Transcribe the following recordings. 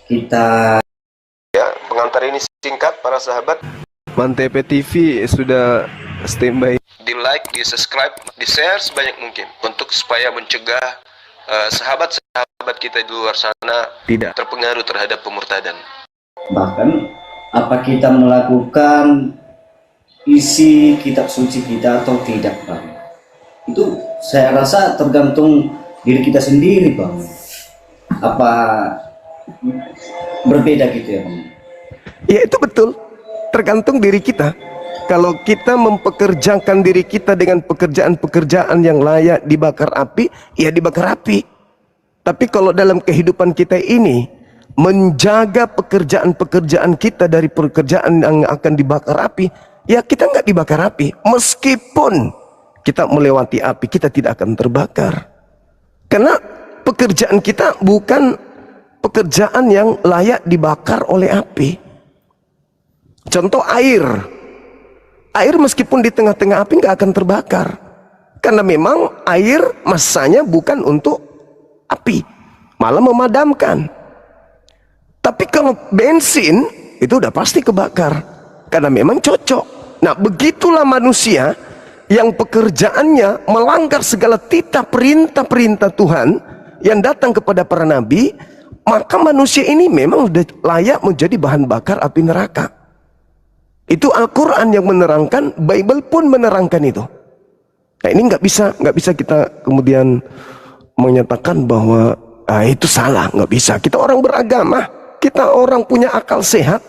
kita. Ya, pengantar ini singkat para sahabat. Mantep TV sudah standby. Di like, di subscribe, di share sebanyak mungkin untuk supaya mencegah sahabat-sahabat kita di luar sana Tidak terpengaruh terhadap pemurtadan. Bahkan apa kita melakukan isi kitab suci kita atau tidak, Bang, itu saya rasa tergantung diri kita sendiri, Bang. Apa berbeda gitu ya, Bang? Ya itu betul, tergantung diri kita. Kalau kita mempekerjakan diri kita dengan pekerjaan-pekerjaan yang layak dibakar api, ya dibakar api. Tapi kalau dalam kehidupan kita ini menjaga pekerjaan-pekerjaan kita dari pekerjaan yang akan dibakar api, ya kita nggak dibakar api. Meskipun kita melewati api, kita tidak akan terbakar. Karena pekerjaan kita bukan pekerjaan yang layak dibakar oleh api. Contoh air meskipun di tengah-tengah api nggak akan terbakar, karena memang air masanya bukan untuk api, malah memadamkan. Tapi kalau bensin itu udah pasti kebakar, karena memang cocok. Nah, begitulah manusia yang pekerjaannya melanggar segala titah perintah-perintah Tuhan yang datang kepada para nabi, maka manusia ini memang sudah layak menjadi bahan bakar api neraka. Itu Al-Quran yang menerangkan, Bible pun menerangkan itu. Nah, ini nggak bisa kita kemudian menyatakan bahwa itu salah, nggak bisa. Kita orang beragama, kita orang punya akal sehat,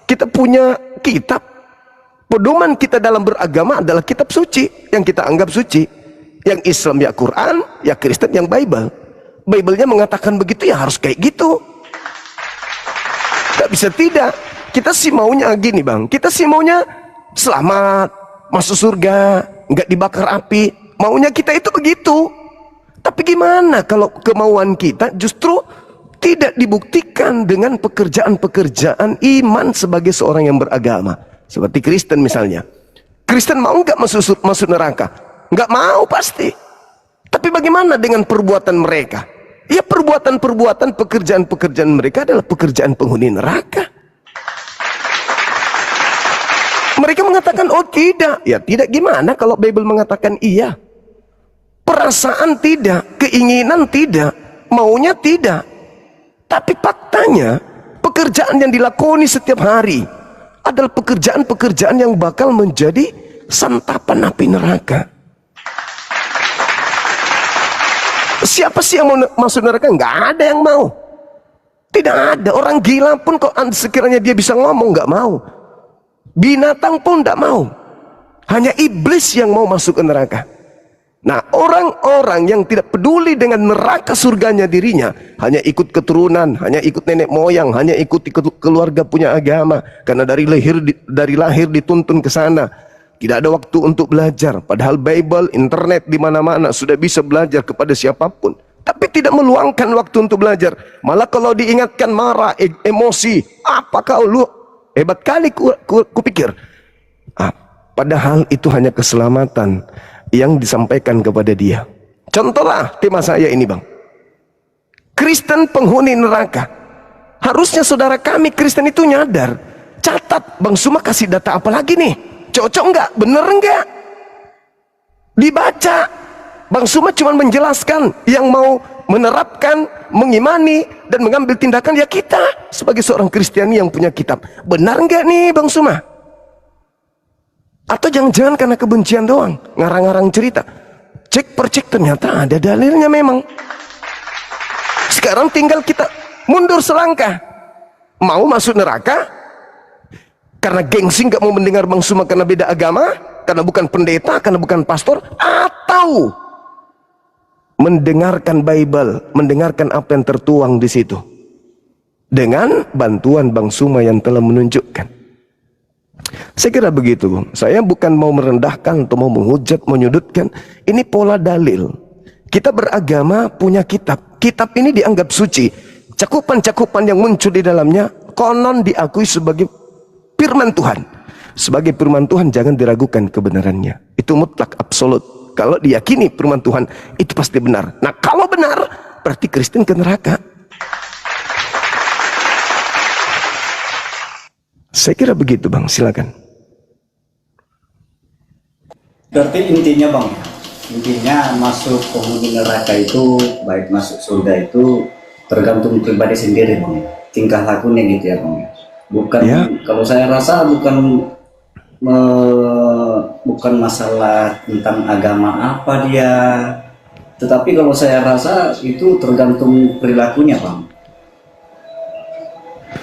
kita punya kitab. Pedoman kita dalam beragama adalah kitab suci yang kita anggap suci. Yang Islam ya Quran, ya Kristen yang Bible. Bible-nya mengatakan begitu, ya harus kayak gitu. Nggak bisa tidak. Kita sih maunya gini, Bang. Kita sih maunya selamat, masuk surga, nggak dibakar api. Maunya kita itu begitu. Tapi gimana kalau kemauan kita justru tidak dibuktikan dengan pekerjaan-pekerjaan iman sebagai seorang yang beragama. Seperti Kristen misalnya. Kristen mau nggak masuk neraka? Nggak mau pasti. Tapi bagaimana dengan perbuatan mereka? Ya perbuatan-perbuatan, pekerjaan-pekerjaan mereka adalah pekerjaan penghuni neraka. Mereka mengatakan, oh tidak. Ya tidak, gimana kalau Bible mengatakan iya? Perasaan tidak, keinginan tidak, maunya tidak. Tapi faktanya, pekerjaan yang dilakoni setiap hari adalah pekerjaan-pekerjaan yang bakal menjadi santapan api neraka. Siapa sih yang mau masuk neraka? Nggak ada yang mau. Tidak ada. Orang gila pun kok sekiranya dia bisa ngomong, nggak mau. Binatang pun tidak mau. Hanya iblis yang mau masuk ke neraka. Nah, orang-orang yang tidak peduli dengan neraka surganya dirinya, hanya ikut keturunan, hanya ikut nenek moyang, hanya ikut keluarga punya agama, karena dari lahir dituntun ke sana. Tidak ada waktu untuk belajar. Padahal Bible, internet di mana-mana sudah bisa belajar kepada siapapun. Tapi tidak meluangkan waktu untuk belajar. Malah kalau diingatkan marah, emosi. Apa kau lu? Hebat kali kupikir. Padahal itu hanya keselamatan yang disampaikan kepada dia. Contohlah tema saya ini, Bang. Kristen penghuni neraka. Harusnya saudara kami Kristen itu nyadar. Catat, Bang Suma kasih data apa lagi nih? Cocok enggak? Bener enggak? Dibaca. Bang Suma cuma menjelaskan. Yang mau menerapkan, mengimani, dan mengambil tindakan ya kita sebagai seorang Kristiani yang punya kitab. Benar nggak nih Bang Suma? Atau jangan-jangan karena kebencian doang, ngarang-ngarang cerita. Cek per cek ternyata ada dalilnya memang. Sekarang tinggal kita mundur selangkah. Mau masuk neraka karena gengsi nggak mau mendengar Bang Suma karena beda agama, karena bukan pendeta, karena bukan pastor, atau mendengarkan Bible, mendengarkan apa yang tertuang di situ dengan bantuan Bang Suma yang telah menunjukkan. Saya kira begitu, Bang. Saya bukan mau merendahkan atau mau menghujat, menyudutkan. Ini pola dalil. Kita beragama punya kitab. Kitab ini dianggap suci. Cakupan-cakupan yang muncul di dalamnya konon diakui sebagai firman Tuhan. Sebagai firman Tuhan jangan diragukan kebenarannya. Itu mutlak, absolut. Kalau diyakini firman Tuhan itu pasti benar. Nah kalau benar berarti Kristen ke neraka. Saya kira begitu Bang, silakan. Berarti intinya Bang, intinya masuk penghuni neraka itu, baik masuk surga itu tergantung pribadi sendiri Bang. Tingkah lakunya gitu ya Bang. Bukan, Ya. kalau saya rasa bukan masalah tentang agama apa dia, tetapi kalau saya rasa itu tergantung perilakunya Bang.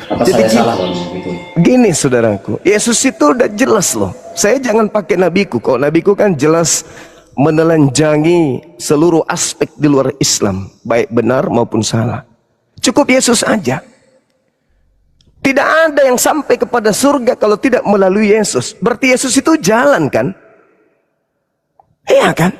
Apa Jadi saya salah Bang gitu? Gini saudaraku, Yesus itu udah jelas loh. Saya jangan pakai nabiku, kok nabiku kan jelas menelanjangi seluruh aspek di luar Islam, baik benar maupun salah. Cukup Yesus aja. Tidak ada yang sampai kepada surga kalau tidak melalui Yesus. Berarti Yesus itu jalan kan? Iya kan?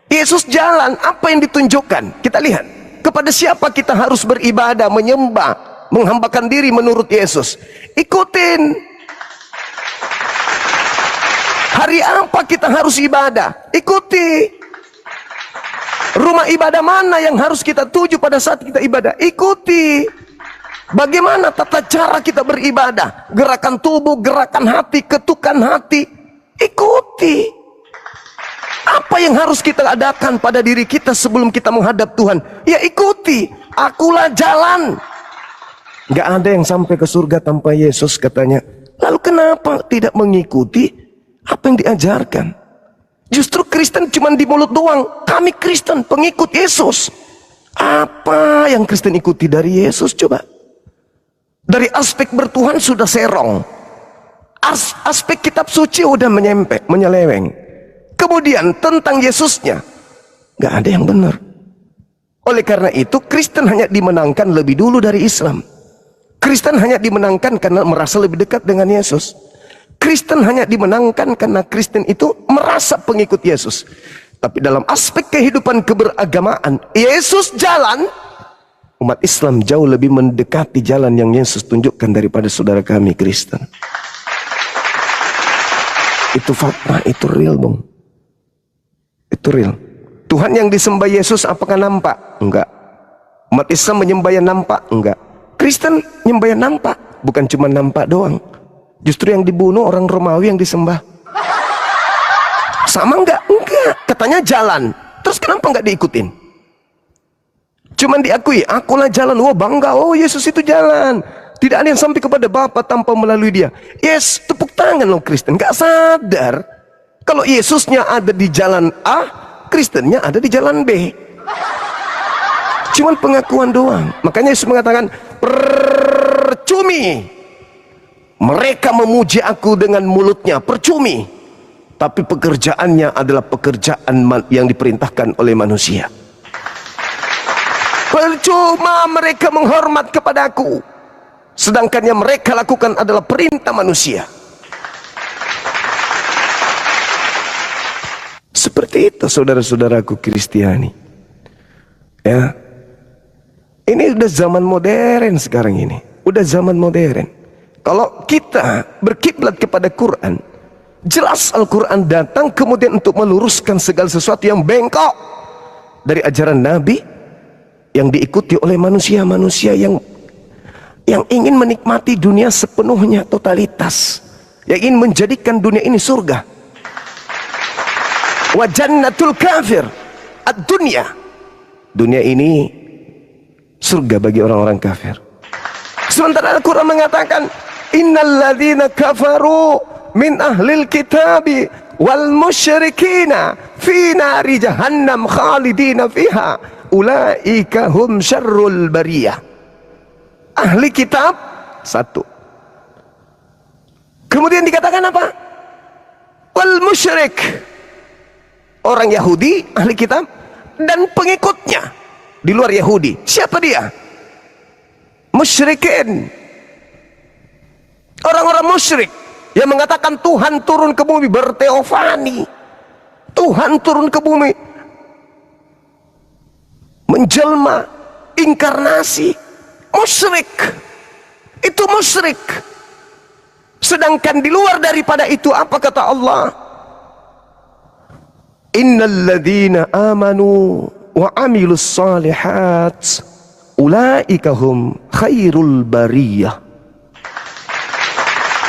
Yesus jalan, apa yang ditunjukkan? Kita lihat, kepada siapa kita harus beribadah, menyembah, menghambakan diri menurut Yesus. Ikutin. Hari apa kita harus ibadah? Ikuti. Rumah ibadah mana yang harus kita tuju pada saat kita ibadah? Ikuti. Bagaimana tata cara kita beribadah? Gerakan tubuh, gerakan hati, ketukan hati. Ikuti. Apa yang harus kita adakan pada diri kita sebelum kita menghadap Tuhan? Ya ikuti. Akulah jalan. Gak ada yang sampai ke surga tanpa Yesus katanya. Lalu kenapa tidak mengikuti apa yang diajarkan? Justru Kristen cuma di mulut doang. Kami Kristen pengikut Yesus. Apa yang Kristen ikuti dari Yesus coba? Dari aspek bertuhan sudah serong. Aspek kitab suci udah menyeleweng. Kemudian tentang Yesusnya gak ada yang benar. Oleh karena itu Kristen hanya dimenangkan lebih dulu dari Islam. Kristen hanya dimenangkan karena merasa lebih dekat dengan Yesus. Kristen hanya dimenangkan karena Kristen itu merasa pengikut Yesus. Tapi dalam aspek kehidupan keberagamaan, Yesus jalan, umat Islam jauh lebih mendekati jalan yang Yesus tunjukkan daripada saudara kami Kristen. Itu fakta, itu real Bang. Itu real. Tuhan yang disembah Yesus apakah nampak? Enggak. Umat Islam menyembah yang nampak? Enggak. Kristen nyembah yang nampak, bukan cuma nampak doang. Justru yang dibunuh orang Romawi yang disembah. Sama enggak? Enggak. Katanya jalan. Terus kenapa enggak diikutin? Cuman diakui, akulah jalan. Oh bangga, oh Yesus itu jalan. Tidak ada yang sampai kepada Bapa tanpa melalui dia. Yes, tepuk tangan loh Kristen. Enggak sadar kalau Yesusnya ada di jalan A, Kristennya ada di jalan B. Cuman pengakuan doang. Makanya Yesus mengatakan, percumi mereka memuji aku dengan mulutnya, percumi, tapi pekerjaannya adalah pekerjaan yang diperintahkan oleh manusia. Percuma mereka menghormat kepadaku, sedangkan yang mereka lakukan adalah perintah manusia. Seperti itu saudara-saudaraku Kristiani. Ya, ini udah zaman modern sekarang ini. Udah zaman modern. Kalau kita berkiblat kepada Quran, jelas Al-Quran datang kemudian untuk meluruskan segala sesuatu yang bengkok dari ajaran Nabi yang diikuti oleh manusia-manusia yang ingin menikmati dunia sepenuhnya, totalitas, yang ingin menjadikan dunia ini surga. Wa jannatul kafir ad-dunya, dunia ini surga bagi orang-orang kafir. Sementara Al-Quran mengatakan, innal ladzina kafaru min ahlil kitabi wal musyrikina fi nari jahannam khalidina fiha ulaika hum syarrul bariyah. Ahli kitab satu. Kemudian dikatakan apa? Wal musyrik, orang Yahudi ahli kitab dan pengikutnya di luar Yahudi. Siapa dia? Musyrikin, orang-orang musyrik yang mengatakan Tuhan turun ke bumi berteofani, Tuhan turun ke bumi menjelma, inkarnasi. Musyrik, itu musyrik. Sedangkan di luar daripada itu apa kata Allah? Innal ladzina amanu wa amilus salihat ulaika hum khairul bariyah.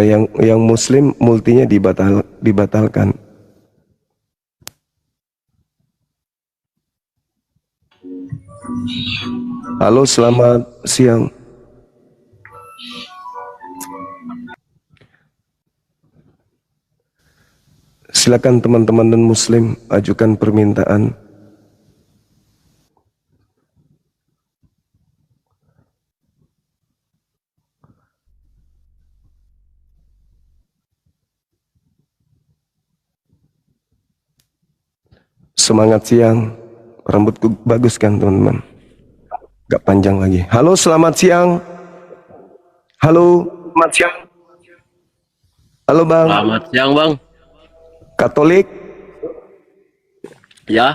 yang Muslim multinya dibatalkan. Halo, selamat siang. Silakan teman-teman dan Muslim ajukan permintaan. Semangat siang. Rambutku bagus kan teman-teman? Gak panjang lagi. Halo, selamat siang. Halo, selamat siang. Halo Bang. Selamat siang Bang. Katolik, Ya,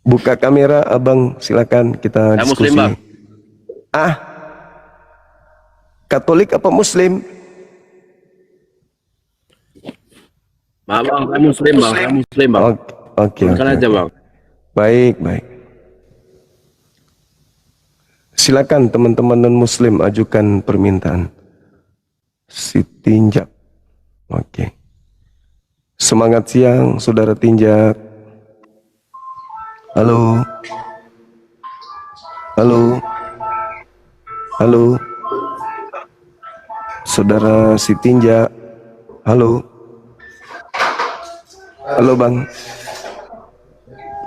buka kamera Abang, silakan kita saya diskusi. Muslim Bang. Ah, Katolik apa Muslim? Maaf Bang, saya Muslim Bang. Saya Muslim Bang. Oke. Silakan aja Bang. Baik. Silakan teman-teman non Muslim ajukan permintaan. Si Tinjak. Oke. Semangat siang, Saudara Tinjak. Halo. Halo. Halo. Saudara si Tinjak. Halo. Halo Bang.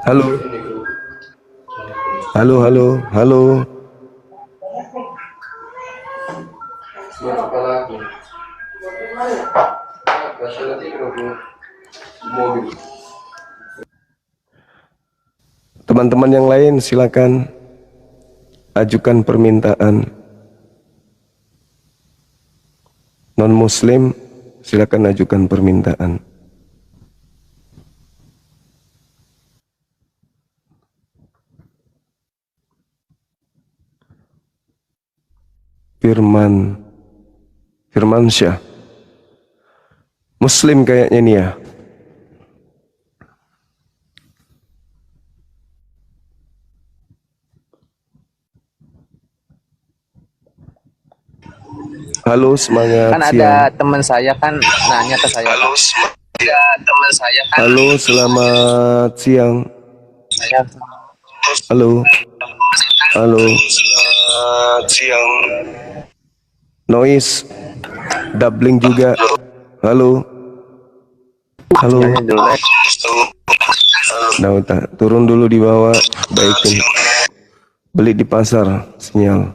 Halo. Halo. Teman-teman yang lain silakan ajukan permintaan. Non Muslim silakan ajukan permintaan. Firmansyah. Muslim kayaknya nih ya. Halo, semangat Kan siang. ada teman saya kan nanya ke saya. Halo, Halo, selamat siang. saya Halo. Selamat siang. Noise. Doubling juga. Halo. Nah, turun dulu di bawah. Baikin. Beli di pasar sinyal.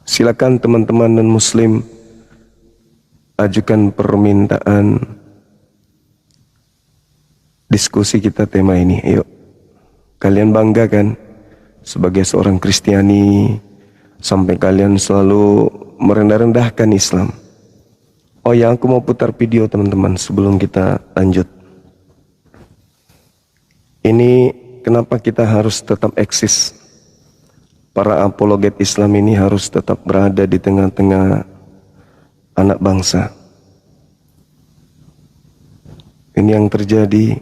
Silakan teman-teman non Muslim ajukan permintaan diskusi kita tema ini. Yuk. Kalian bangga kan sebagai seorang Kristiani sampai kalian selalu merendah-rendahkan Islam. Oh ya, aku mau putar video teman-teman sebelum kita lanjut. Ini kenapa kita harus tetap eksis. Para apologet Islam ini harus tetap berada di tengah-tengah anak bangsa. Ini yang terjadi.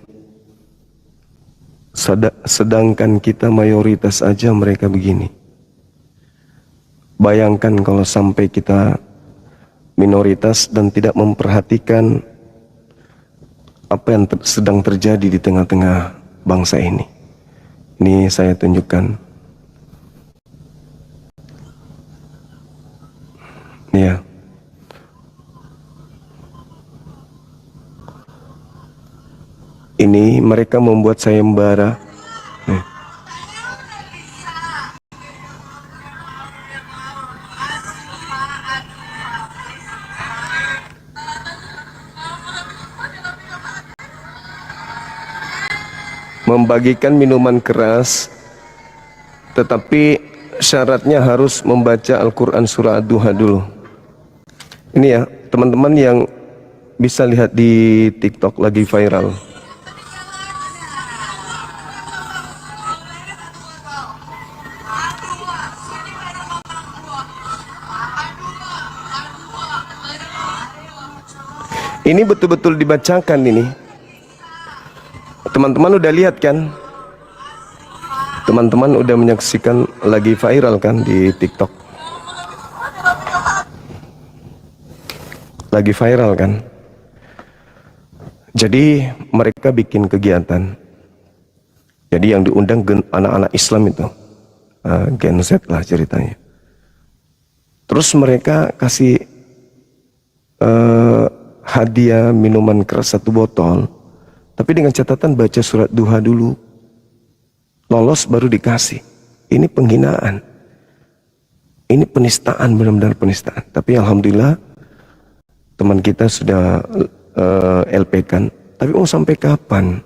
Sedangkan kita mayoritas aja mereka begini. Bayangkan kalau sampai kita minoritas dan tidak memperhatikan apa yang sedang terjadi di tengah-tengah bangsa ini. Ini saya tunjukkan. Ya. Ini mereka membuat sayembara. Nih. Membagikan minuman keras, tetapi syaratnya harus membaca Al-Quran surah Ad-Duha dulu. Ini ya, teman-teman yang bisa lihat di TikTok lagi viral. Ini betul-betul dibacakan ini. Teman-teman udah lihat kan? Teman-teman udah menyaksikan lagi viral kan di TikTok. lagi viral kan. Jadi mereka bikin kegiatan. Jadi yang diundang anak-anak Islam itu, Gen Z lah ceritanya. Terus mereka kasih hadiah minuman keras 1 botol, tapi dengan catatan baca surat duha dulu. Lolos baru dikasih. Ini penghinaan. Ini penistaan, benar-benar penistaan. Tapi alhamdulillah teman kita sudah LP kan. Tapi mau sampai kapan?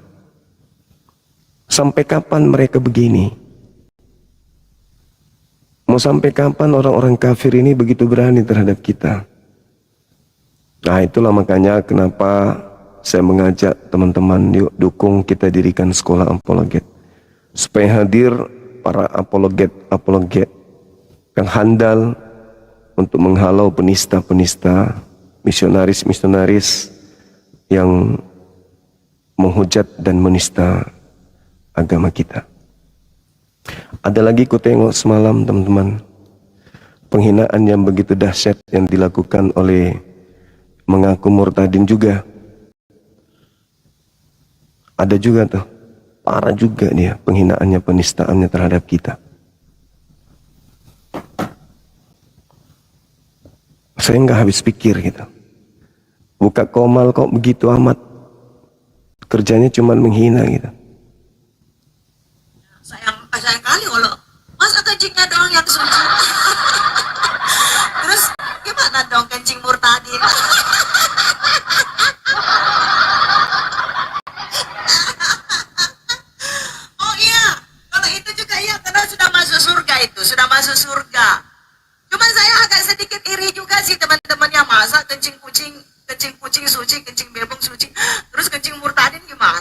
Sampai kapan mereka begini? Mau sampai kapan orang-orang kafir ini begitu berani terhadap kita? Nah, itulah makanya kenapa saya mengajak teman-teman, yuk dukung kita dirikan sekolah apologet. Supaya hadir para apologet yang handal untuk menghalau penista-penista, misionaris-misionaris yang menghujat dan menista agama kita. Ada lagi ku tengok semalam teman-teman, penghinaan yang begitu dahsyat yang dilakukan oleh mengaku murtadin juga. Ada juga tuh, parah juga dia penghinaannya, penistaannya terhadap kita. Saya nggak habis pikir gitu. Buka komal kok begitu amat, kerjanya cuma menghina gitu. Sayang kali kalau masa kencingnya doang yang suci. Terus gimana dong kencing murtadin? Oh iya, kalau itu juga iya, karena sudah masuk surga itu, sudah masuk surga. Cuma saya agak sedikit iri juga sih teman-temannya, masa kencing kucing suci, kencing bebong suci, terus kencing murtadin gimana?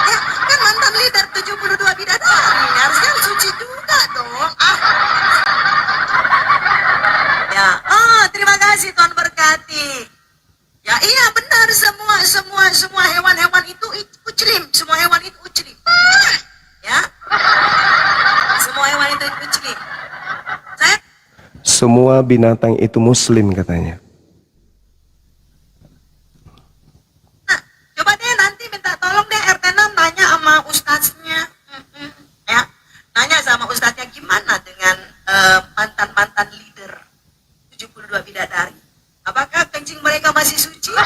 Ya, kan mantan leader 72 bidadari, harusnya suci juga dong. Ya, terima kasih Tuhan berkati. Ya iya benar, semua hewan-hewan itu uclim, semua hewan itu uclim. Ya, semua hewan itu uclim. Semua binatang itu muslim katanya. Nah, coba deh nanti minta tolong deh RT 6 nanya sama ustaznya. Ya, nanya sama ustaznya gimana dengan mantan-mantan leader 72 bidadari. Apakah kencing mereka masih suci?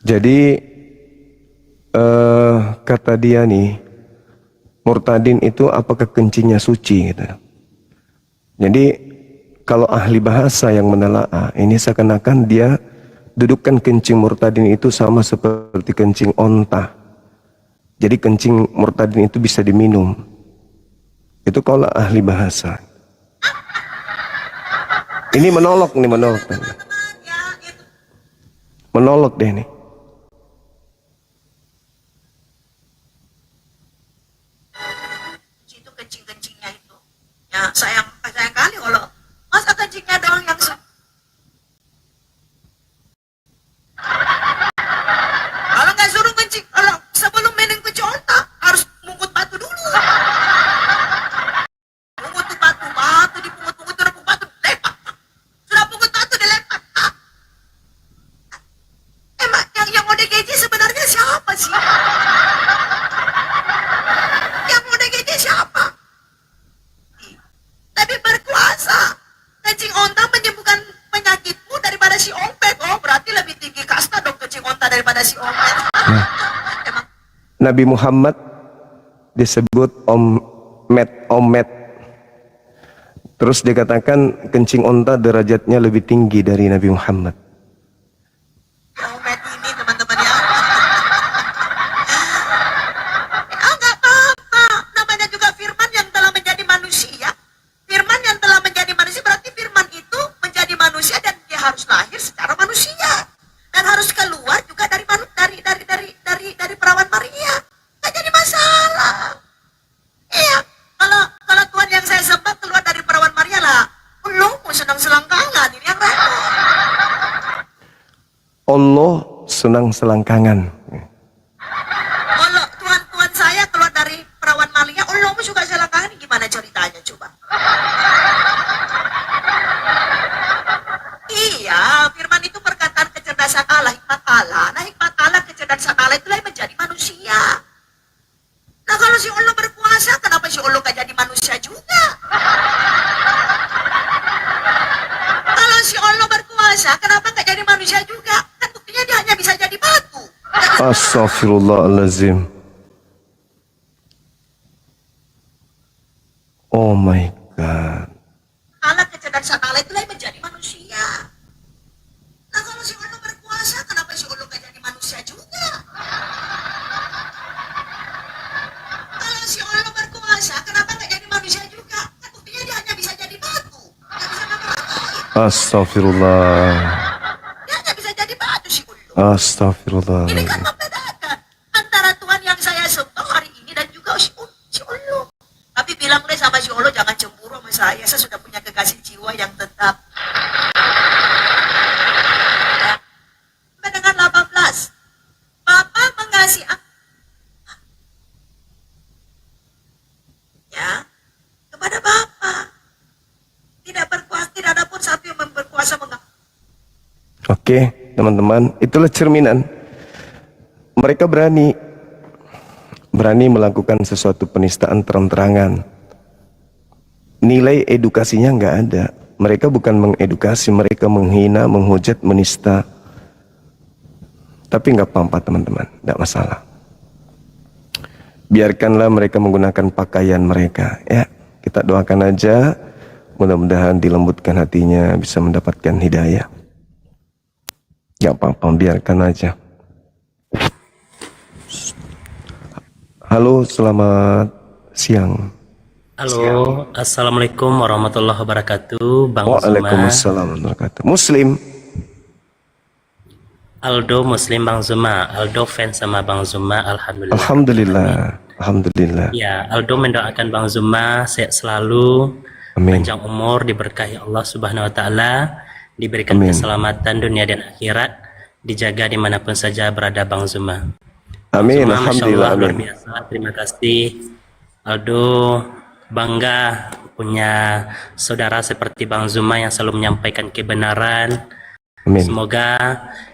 Jadi kata dia nih, murtadin itu apakah kencingnya suci gitu. Jadi kalau ahli bahasa yang menelaah, ini seakan-akan dia dudukkan kencing murtadin itu sama seperti kencing onta. Jadi kencing murtadin itu bisa diminum. Itu kalau ahli bahasa. Ini menolak nih, menolak deh nih. Itu kencing-kencingnya itu. Ya, sayang kali kalau masa kencingnya doang yang kalau nggak suruh kencing, kalau sebelum minum kencing ontak harus mungut batu dulu. Pungut tuh batu dipungut-pungut, sudah pungut batu dilempar. Sudah pungut batu dilempar. Emang yang ODGJ sebenarnya siapa sih? Yang ODGJ siapa? Tapi berkuasa. Kencing onta menyembuhkan penyakitmu daripada si ompet. Oh, berarti lebih tinggi kasta dong kencing onta daripada si ompet. Emang Nabi Muhammad disebut omet. Terus dikatakan kencing onta derajatnya lebih tinggi dari Nabi Muhammad. ompet ini teman-teman ya. Enggak apa-apa. Namanya juga firman yang telah menjadi manusia. Firman yang telah menjadi manusia berarti firman itu menjadi manusia dan dia harus lahir secara manusia dan harus keluar juga dari perawan Maria. Nggak jadi masalah. Iya, kalau Tuhan yang saya sembah keluar dari perawan Maria lah, lu mau senang selangkangan ini yang repot. Allah senang selangkangan. Kalau Tuhan saya keluar dari perawan Maria, lu mau juga selangkangan, gimana ceritanya coba? Iya, sakala itulah yang menjadi manusia. Nah kalau si Allah berkuasa, kenapa si Allah gak jadi manusia juga? Kalau si Allah berkuasa, kenapa gak jadi manusia juga? Kan buktinya dia hanya bisa jadi batu. Astaghfirullahalazim. Oh my God. Alat kecerdasan sakala itulah yang menjadi manusia. Nah kalau si Allah berkuasa, kenapa si Allah gak jadi manusia juga? Kalau si Allah berkuasa, kenapa gak jadi manusia juga? Kan buktinya dia hanya bisa jadi batu. Gak bisa ngapa-ngapain. Astagfirullah. Dia hanya bisa jadi batu si Allah. Astagfirullah. Ini kan membedakan antara Tuhan yang saya sembah hari ini dan juga si Allah. Tapi bilang deh sama si Allah, jangan cemburu sama saya sudah punya kekasih jiwa yang tetap. Dengan 18, Bapak mengasihi ya kepada Bapak. Tidak berkuasa, tidak ada pun satu yang berkuasa Oke, teman-teman, itulah cerminan. Mereka berani melakukan sesuatu penistaan terang-terangan. Nilai edukasinya nggak ada. Mereka bukan mengedukasi, mereka menghina, menghujat, menista. Tapi nggak apa-apa teman-teman, nggak masalah. Biarkanlah mereka menggunakan pakaian mereka. Ya, kita doakan aja, mudah-mudahan dilembutkan hatinya, bisa mendapatkan hidayah. Nggak apa-apa, biarkan aja. Halo, selamat siang. Halo, assalamualaikum warahmatullahi wabarakatuh, Bang Zuma. Waalaikumsalam warahmatullahi wabarakatuh. Muslim. Aldo Muslim Bang Zuma. Aldo fans sama Bang Zuma. Alhamdulillah. Alhamdulillah. Alhamdulillah. Ya, Aldo mendoakan Bang Zuma sehat selalu, Amin. panjang umur, diberkahi Allah Subhanahu Wa Taala, diberikan Amin. keselamatan dunia dan akhirat, dijaga dimanapun saja berada Bang Zuma. Amin. Zuma, Masya Alhamdulillah. Allah, luar Amin. biasa. Terima kasih. Aldo bangga punya saudara seperti Bang Zuma yang selalu menyampaikan kebenaran. Amin. Semoga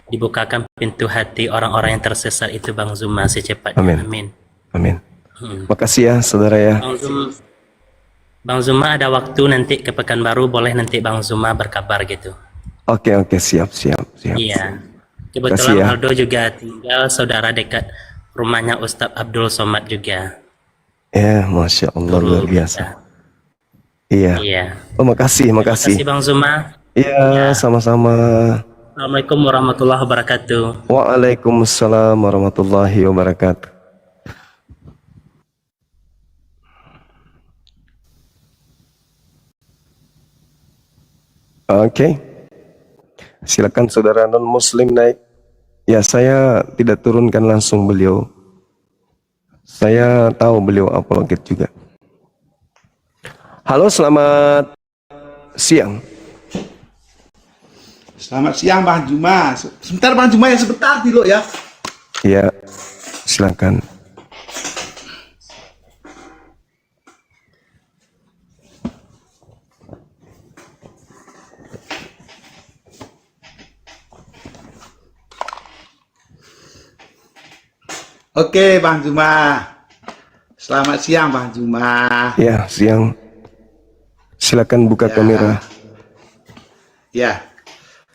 dibukakan pintu hati orang-orang yang tersesat itu Bang Zuma secepatnya. Amin. Amin. Amin. Makasih ya saudara ya. Bang Zuma ada waktu nanti ke Pekanbaru, boleh nanti Bang Zuma berkabar gitu. Oke, siap. Iya. Kebetulan Kasih ya. Aldo juga tinggal saudara dekat rumahnya Ustadz Abdul Somad juga. Ya, Masya Allah, luar biasa. Iya. Iya. Oh, makasih. Terima kasih Bang Zuma. Iya, sama-sama. Assalamualaikum warahmatullahi wabarakatuh. Waalaikumsalam warahmatullahi wabarakatuh. Oke. Silakan saudara non muslim naik. Ya, saya tidak turunkan langsung beliau. Saya tahu beliau apologet juga. Halo, selamat siang. Selamat siang Bang Juma. Sebentar Bang Juma ya, sebentar dulu ya. Ya, silakan. Oke Bang Juma. Selamat siang Bang Juma. Ya, siang. Silakan buka kamera. Ya.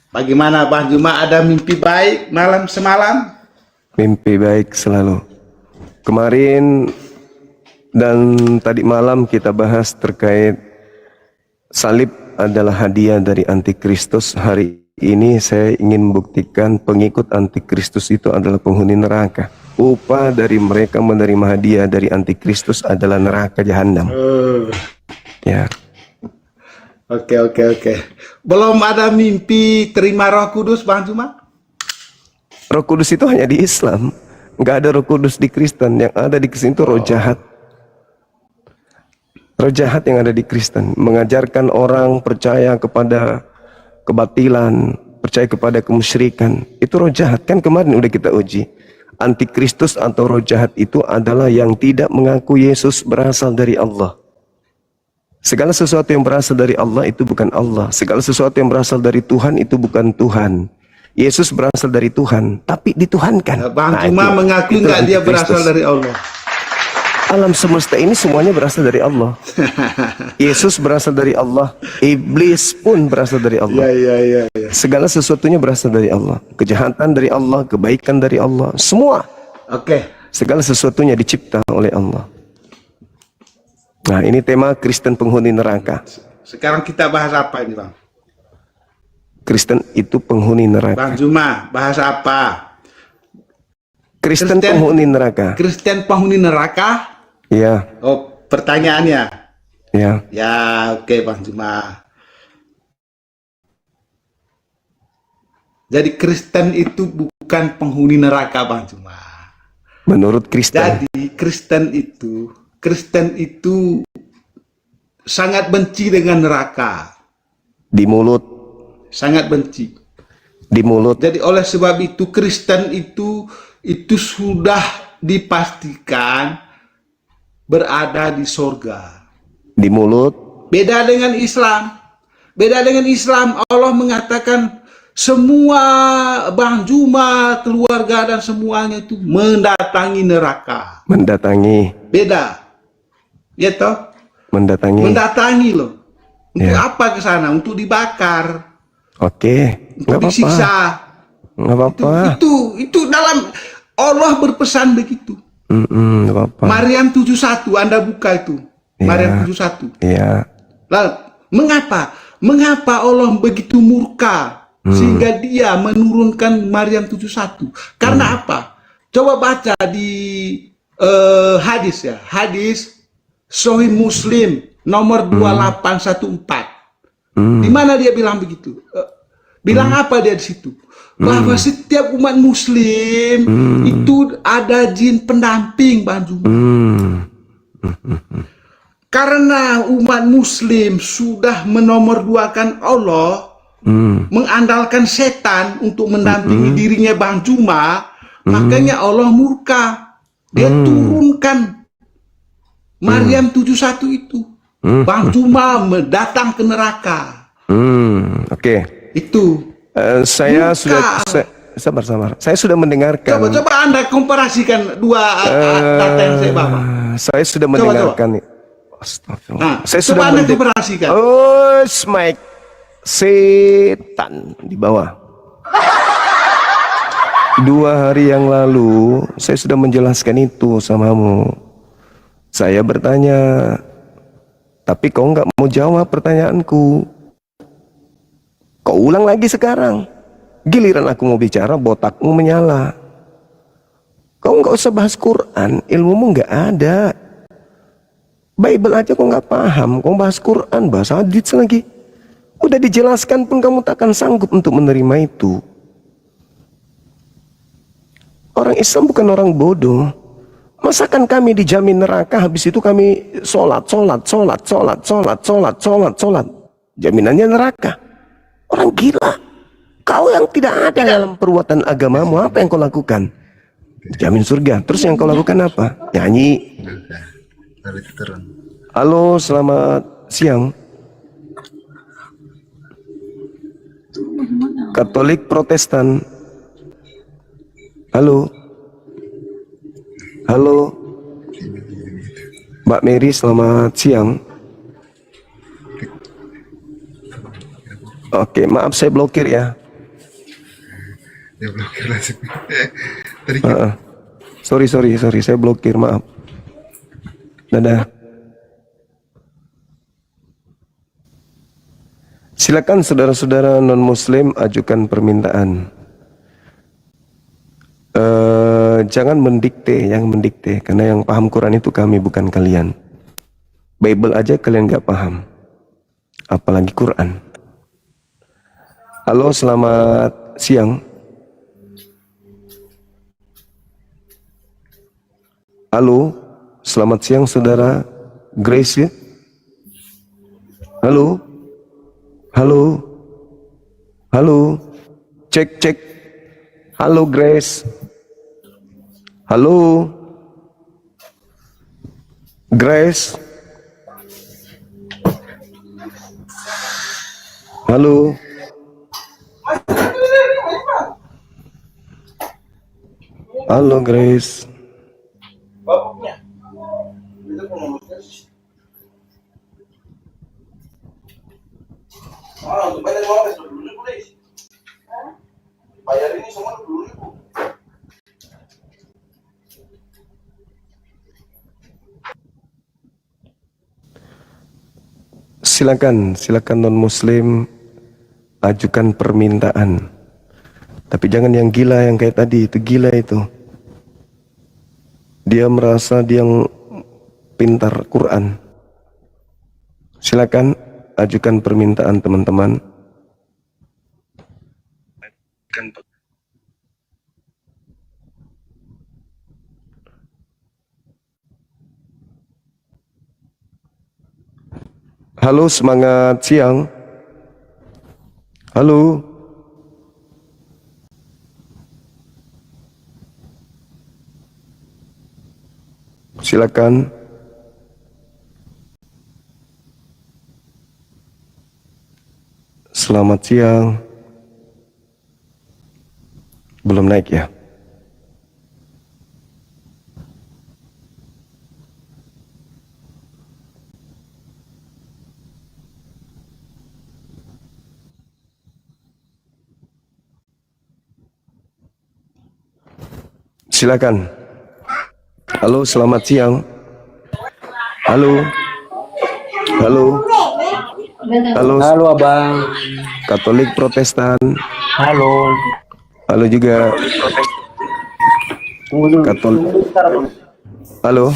Bagaimana Bang Juma, ada mimpi baik malam semalam? Mimpi baik selalu. Kemarin dan tadi malam kita bahas terkait salib adalah hadiah dari antikristus. Hari ini saya ingin membuktikan pengikut antikristus itu adalah penghuni neraka. Upah dari mereka menerima hadiah dari antikristus adalah neraka jahanam. Ya. Oke. Belum ada mimpi terima Roh Kudus Bang Juma? Roh Kudus itu hanya di Islam, nggak ada Roh Kudus di Kristen. Yang ada di Kristen itu roh jahat. Roh jahat yang ada di Kristen mengajarkan orang percaya kepada kebatilan, percaya kepada kemusyrikan. Itu roh jahat. Kan kemarin udah kita uji. Antikristus atau roh jahat itu adalah yang tidak mengaku Yesus berasal dari Allah. Segala sesuatu yang berasal dari Allah itu bukan Allah. Segala sesuatu yang berasal dari Tuhan itu bukan Tuhan. Yesus berasal dari Tuhan, tapi dituhankan. Bang Nah, Juma itu- mengaku itu nggak dia antikristus. berasal dari Allah. Alam semesta ini semuanya berasal dari Allah. Yesus berasal dari Allah, iblis pun berasal dari Allah. Iya. Segala sesuatunya berasal dari Allah. Kejahatan dari Allah, kebaikan dari Allah, semua. Oke. Segala sesuatunya dicipta oleh Allah. Nah, ini tema Kristen penghuni neraka. Sekarang kita bahas apa ini, Bang? Kristen itu penghuni neraka. Bang Juma, bahas apa? Kristen Kristen- penghuni neraka. Kristen penghuni neraka? Ya, Oh, pertanyaannya. ya. Ya, oke Bang Juma. Jadi Kristen itu bukan penghuni neraka, Bang Juma. Menurut Kristen. Jadi Kristen itu sangat benci dengan neraka, Di mulut, sangat benci. di mulut. Jadi oleh sebab itu Kristen itu sudah dipastikan berada di sorga. Di mulut, Beda dengan Islam. Beda dengan Islam, Allah mengatakan semua Bang Juma, keluarga dan semuanya itu mendatangi neraka. mendatangi, Beda. Ya toh? mendatangi. Mendatangi loh. Untuk Ya. apa ke sana? Untuk dibakar, Oke, untuk nggak apa-apa, disiksa. nggak apa-apa. Itu dalam Allah berpesan begitu. Nggak apa-apa. Maryam 71, Anda buka itu. Ya. Maryam 71. Iya, Lalu, mengapa Allah begitu murka sehingga dia menurunkan Maryam 71? Karena apa? Coba baca di hadis ya. Hadis Sahih Muslim nomor 2814. Di mana dia bilang begitu? Bilang apa dia di situ? Bahwa setiap umat muslim itu ada jin pendamping, Bang Juma. Karena umat muslim sudah menomorduakan Allah, mengandalkan setan untuk mendampingi dirinya Bang Juma, makanya Allah murka. Dia turunkan Maryam 71 itu. Bang Juma datang ke neraka. Oke. Itu. Saya Murka. sudah sabar. Saya sudah mendengarkan. Coba Anda komparasikan dua data yang saya bawa. Saya sudah Coba. mendengarkan. Astagfirullah. Nah, Saya coba sudah Anda komparasikan. Oh, Mike, setan di bawah. 2 hari yang lalu saya sudah menjelaskan itu samamu. Saya bertanya, tapi kau nggak mau jawab pertanyaanku. Kau ulang lagi sekarang. Giliran aku mau bicara, botakmu menyala. Kau nggak usah bahas Quran, ilmumu nggak ada. Bible aja kau nggak paham, kau bahas Quran, bahas hadits lagi. Udah dijelaskan pun kamu takkan sanggup untuk menerima itu. Orang Islam bukan orang bodoh. Masakan kami dijamin neraka, habis itu kami sholat. Jaminannya neraka. Orang gila. Kau yang tidak ada dalam perbuatan agamamu, apa yang kau lakukan? Jamin surga. Terus yang kau lakukan apa? Nyanyi. Halo, selamat siang. Katolik Protestan. Halo. Halo. Mbak Mary, selamat siang. Oke, maaf saya blokir ya. Ya blokir langsung. Tadi Sorry, saya blokir, maaf. Dadah. Silakan saudara-saudara non-muslim ajukan permintaan. Jangan mendikte, karena yang paham Quran itu kami, bukan kalian. Bible aja kalian nggak paham, apalagi Quran. Halo, selamat siang. Halo, selamat siang saudara Grace ya? Halo, cek. Halo Grace. Halo, Grace. Halo. Halo Grace. Silakan non muslim ajukan permintaan. Tapi jangan yang gila yang kayak tadi, itu gila itu. Dia merasa dia yang pintar Quran. Silakan ajukan permintaan teman-teman. Halo, semangat siang. Halo. Silakan. Selamat siang. Belum naik ya? Silakan. Halo, selamat siang. Halo. Halo. Halo. Halo abang. Katolik Protestan. Halo. Halo juga. Katolik. Halo.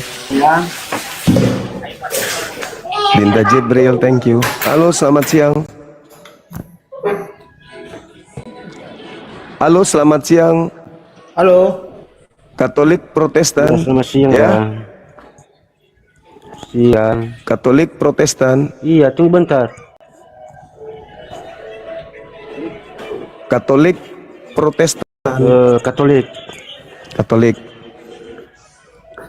Dinda Jibril, thank you. Halo, selamat siang. Halo, selamat siang. Halo. Katolik Protestan. Selamat siang ya. bang. Siang. Katolik Protestan. Iya, tunggu bentar. Katolik Protestan. Katolik. Katolik.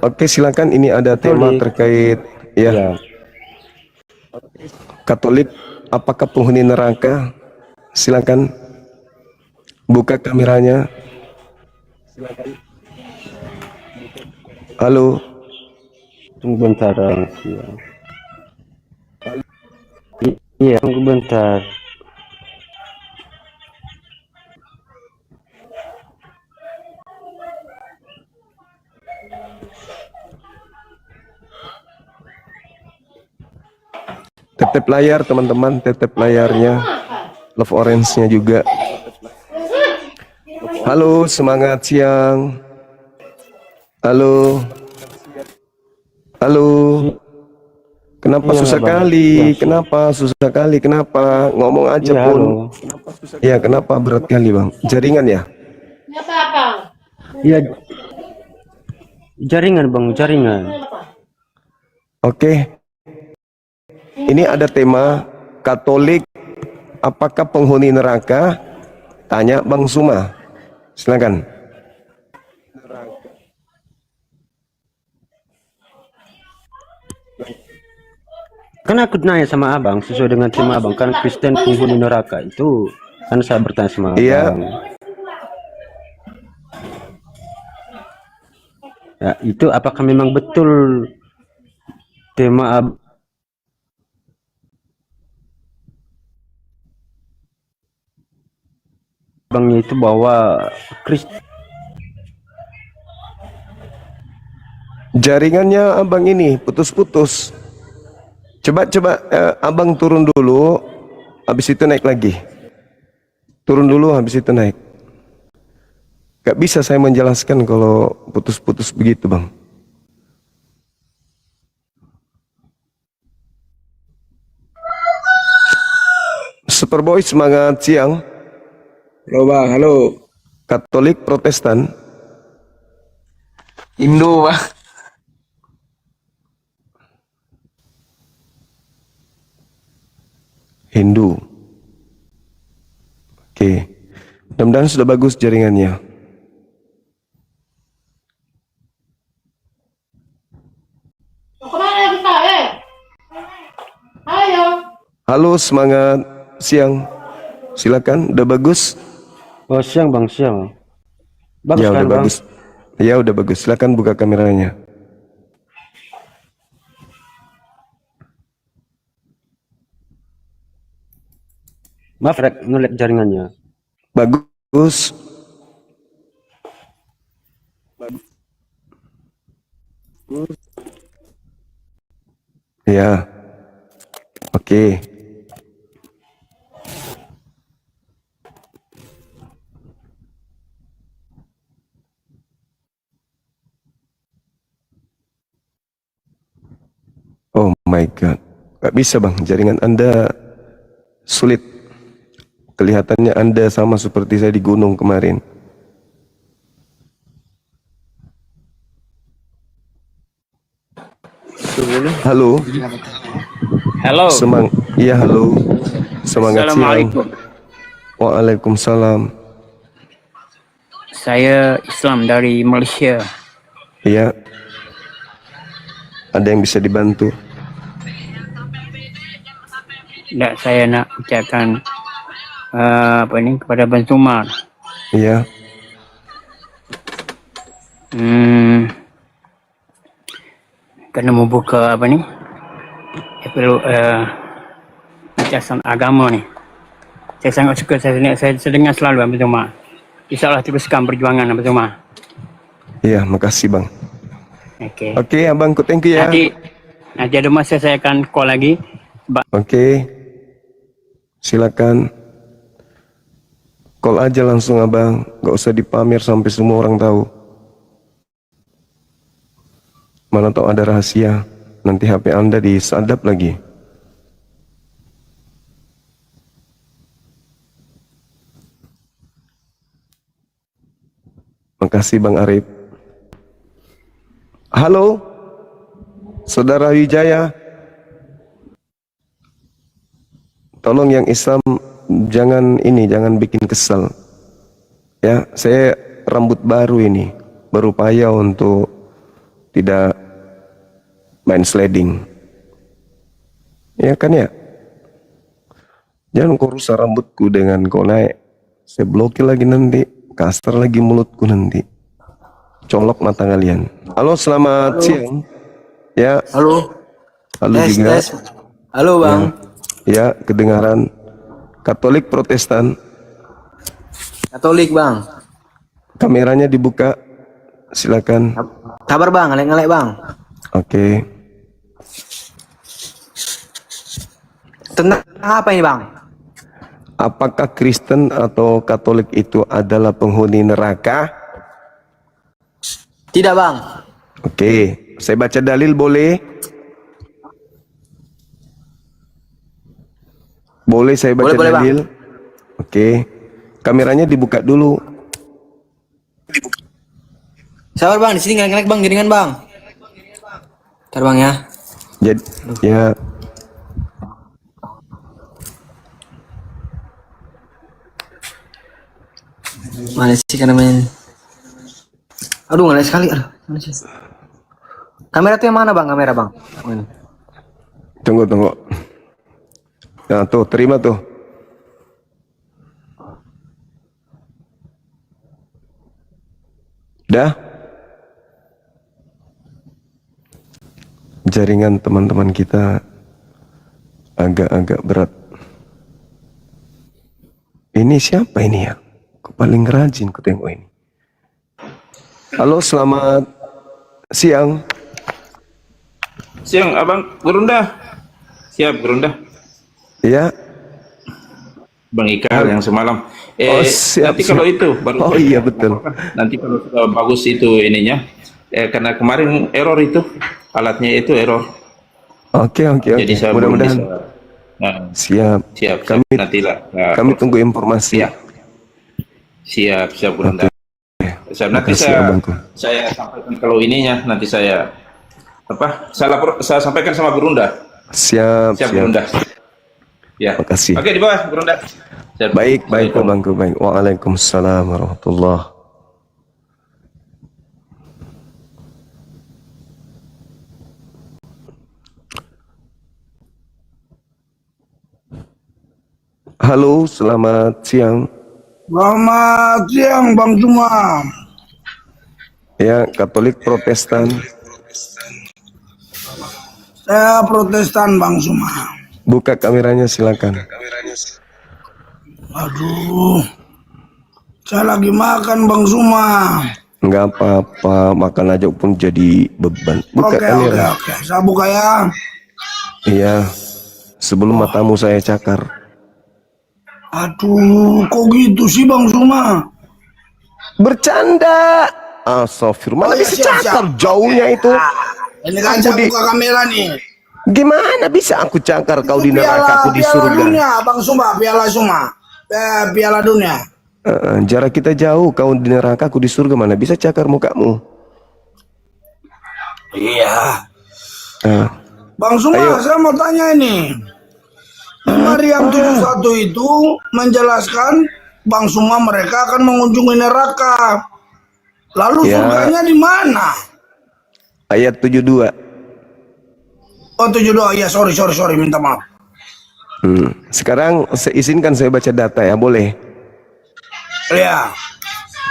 Oke, silakan, ini ada tema terkait ya. Katolik, apakah penghuni neraka? Silakan buka kameranya. Silakan. Halo. Tunggu bentar. Iya, tunggu bentar. Tetep layar teman-teman, tetep layarnya. Love orange-nya juga. Halo, semangat siang. Halo. Halo. Kenapa Iya, susah Bang. kali? Iya, Kenapa susah kali? Kenapa? Ngomong aja Iya, pun. halo. Ya, kenapa berat kali, Bang? Jaringan ya? Iya. Jaringan bang, jaringan. Oke. Ini ada tema Katolik, apakah penghuni neraka? Tanya Bang Suma. Silakan. Kan aku nanya sama abang sesuai dengan tema abang, kan Kristen penghuni neraka itu kan saya bertanya sama abang. Iya. Ya, itu apakah memang betul tema abangnya itu bahwa Kristen? Jaringannya abang ini putus-putus. Coba abang turun dulu, habis itu naik lagi. Turun dulu, habis itu naik. Gak bisa saya menjelaskan kalau putus-putus begitu, Bang. Superboy, semangat siang. Halo bang, halo. Katolik Protestan. Indo bang. Hindu. Oke. Mudah-mudahan sudah bagus jaringannya. Halo, semangat siang. Silakan, udah bagus? Oh siang bang, siang. Bagus Ya, kan udah bang? bagus. Ya udah bagus, silakan buka kameranya. Maaf Rek, ngelag jaringannya. Bagus. Ya. Oke. Oh my God. Gak bisa bang, jaringan Anda sulit. Kelihatannya Anda sama seperti saya di gunung kemarin. Halo. Halo. Iya halo. Semangat siang. Assalamualaikum. Waalaikumsalam. Saya Islam dari Malaysia. Iya. Ada yang bisa dibantu? Dan saya nak ucapkan kepada Bang Sumar. Iya. Kena membuka penjelasan agama ni. Saya sangat suka, saya dengar selalu Abang Sumar. InsyaAllah teruskan perjuangan Abang Sumar. Iya, makasih bang. Okey. Oke, abangku, thank you ya. Nanti ada masa saya akan call lagi. Oke. Silakan. Call aja langsung abang, gak usah dipamer sampai semua orang tahu. Mana tahu ada rahasia, nanti HP Anda disadap lagi. Makasih Bang Arif. Halo, Saudara Wijaya. Tolong yang Islam jangan bikin kesal. Ya, saya rambut baru ini, berupaya untuk tidak main sliding. Ya kan ya? Jangan kau rusak rambutku dengan kau naik. Saya blokir lagi nanti, kasar lagi mulutku nanti. Colok mata kalian. Halo, selamat siang. Ya. Halo. Halo Tes, juga. tes. Halo bang. Ya, kedengaran. Katolik Protestan. Katolik bang. Kameranya dibuka. Silakan. Kabar bang, ngelek-ngelek bang. Oke. Tentang apa ini bang? Apakah Kristen atau Katolik itu adalah penghuni neraka? Tidak bang. Oke, saya baca dalil boleh? Boleh saya baca Boleh, dalil? Oke. Kameranya dibuka dulu. Sabar bang, di sini ngelek-ngelek bang, jaringan bang. Ntar bang ya. Jadi ya. Mana sih namanya? Aduh ngelek sekali. Aduh, mana sih? Kamera tuh yang mana bang? Kamera bang? Oh, ini. Tunggu. Nah tuh, terima tuh. Dah. Jaringan teman-teman kita agak-agak berat. Ini siapa ini ya? Kok paling rajin ku tengok ini. Halo, selamat siang. Siang, abang Gurunda. Siap, Gurunda. Iya. Bang Ikal yang semalam. Siap, nanti kalau itu baru. Oh iya betul. Nanti kalau sudah bagus itu ininya. Karena kemarin error itu alatnya itu error. Oke. Jadi saya Mudah-mudahan. Siap. Kami nantilah. Kami tunggu informasi. Siap, Gurunda. Nanti saya sampaikan kalau ininya nanti saya saya sampaikan sama Gurunda. Siap. Gurunda. Ya. Makasih. Oke, di bawah Gurunda. Baik, abangku, baik. Waalaikumsalam warahmatullahi. Halo, selamat siang. Selamat siang Bang Sumar. Ya, Katolik Protestan. Saya Protestan, Bang Suma. Buka kameranya silakan. Aduh, saya lagi makan, Bang Suma. Enggak apa-apa, makan aja pun jadi beban. Buka Oke, kamera. saya buka ya. Iya, sebelum matamu saya cakar. Aduh, kok gitu sih, Bang Suma? Bercanda. Astagfirullah, mana bisa cakar jauhnya itu. Ini kan saya buka kamera nih. Gimana bisa aku cakar kau di neraka, aku di Piala surga? dunia, Bang Suma, Piala Suma. Piala dunia. Jarak kita jauh, kau di neraka, aku di surga, mana bisa cakar mukamu? Iya. Bang Suma, Ayo. saya mau tanya ini. Maryam 71 itu menjelaskan Bang Suma mereka akan mengunjungi neraka. Lalu Ya. surganya di mana? Ayat 72. Oh 72, ya sorry, minta maaf. Sekarang izinkan saya baca data ya, boleh? Ya.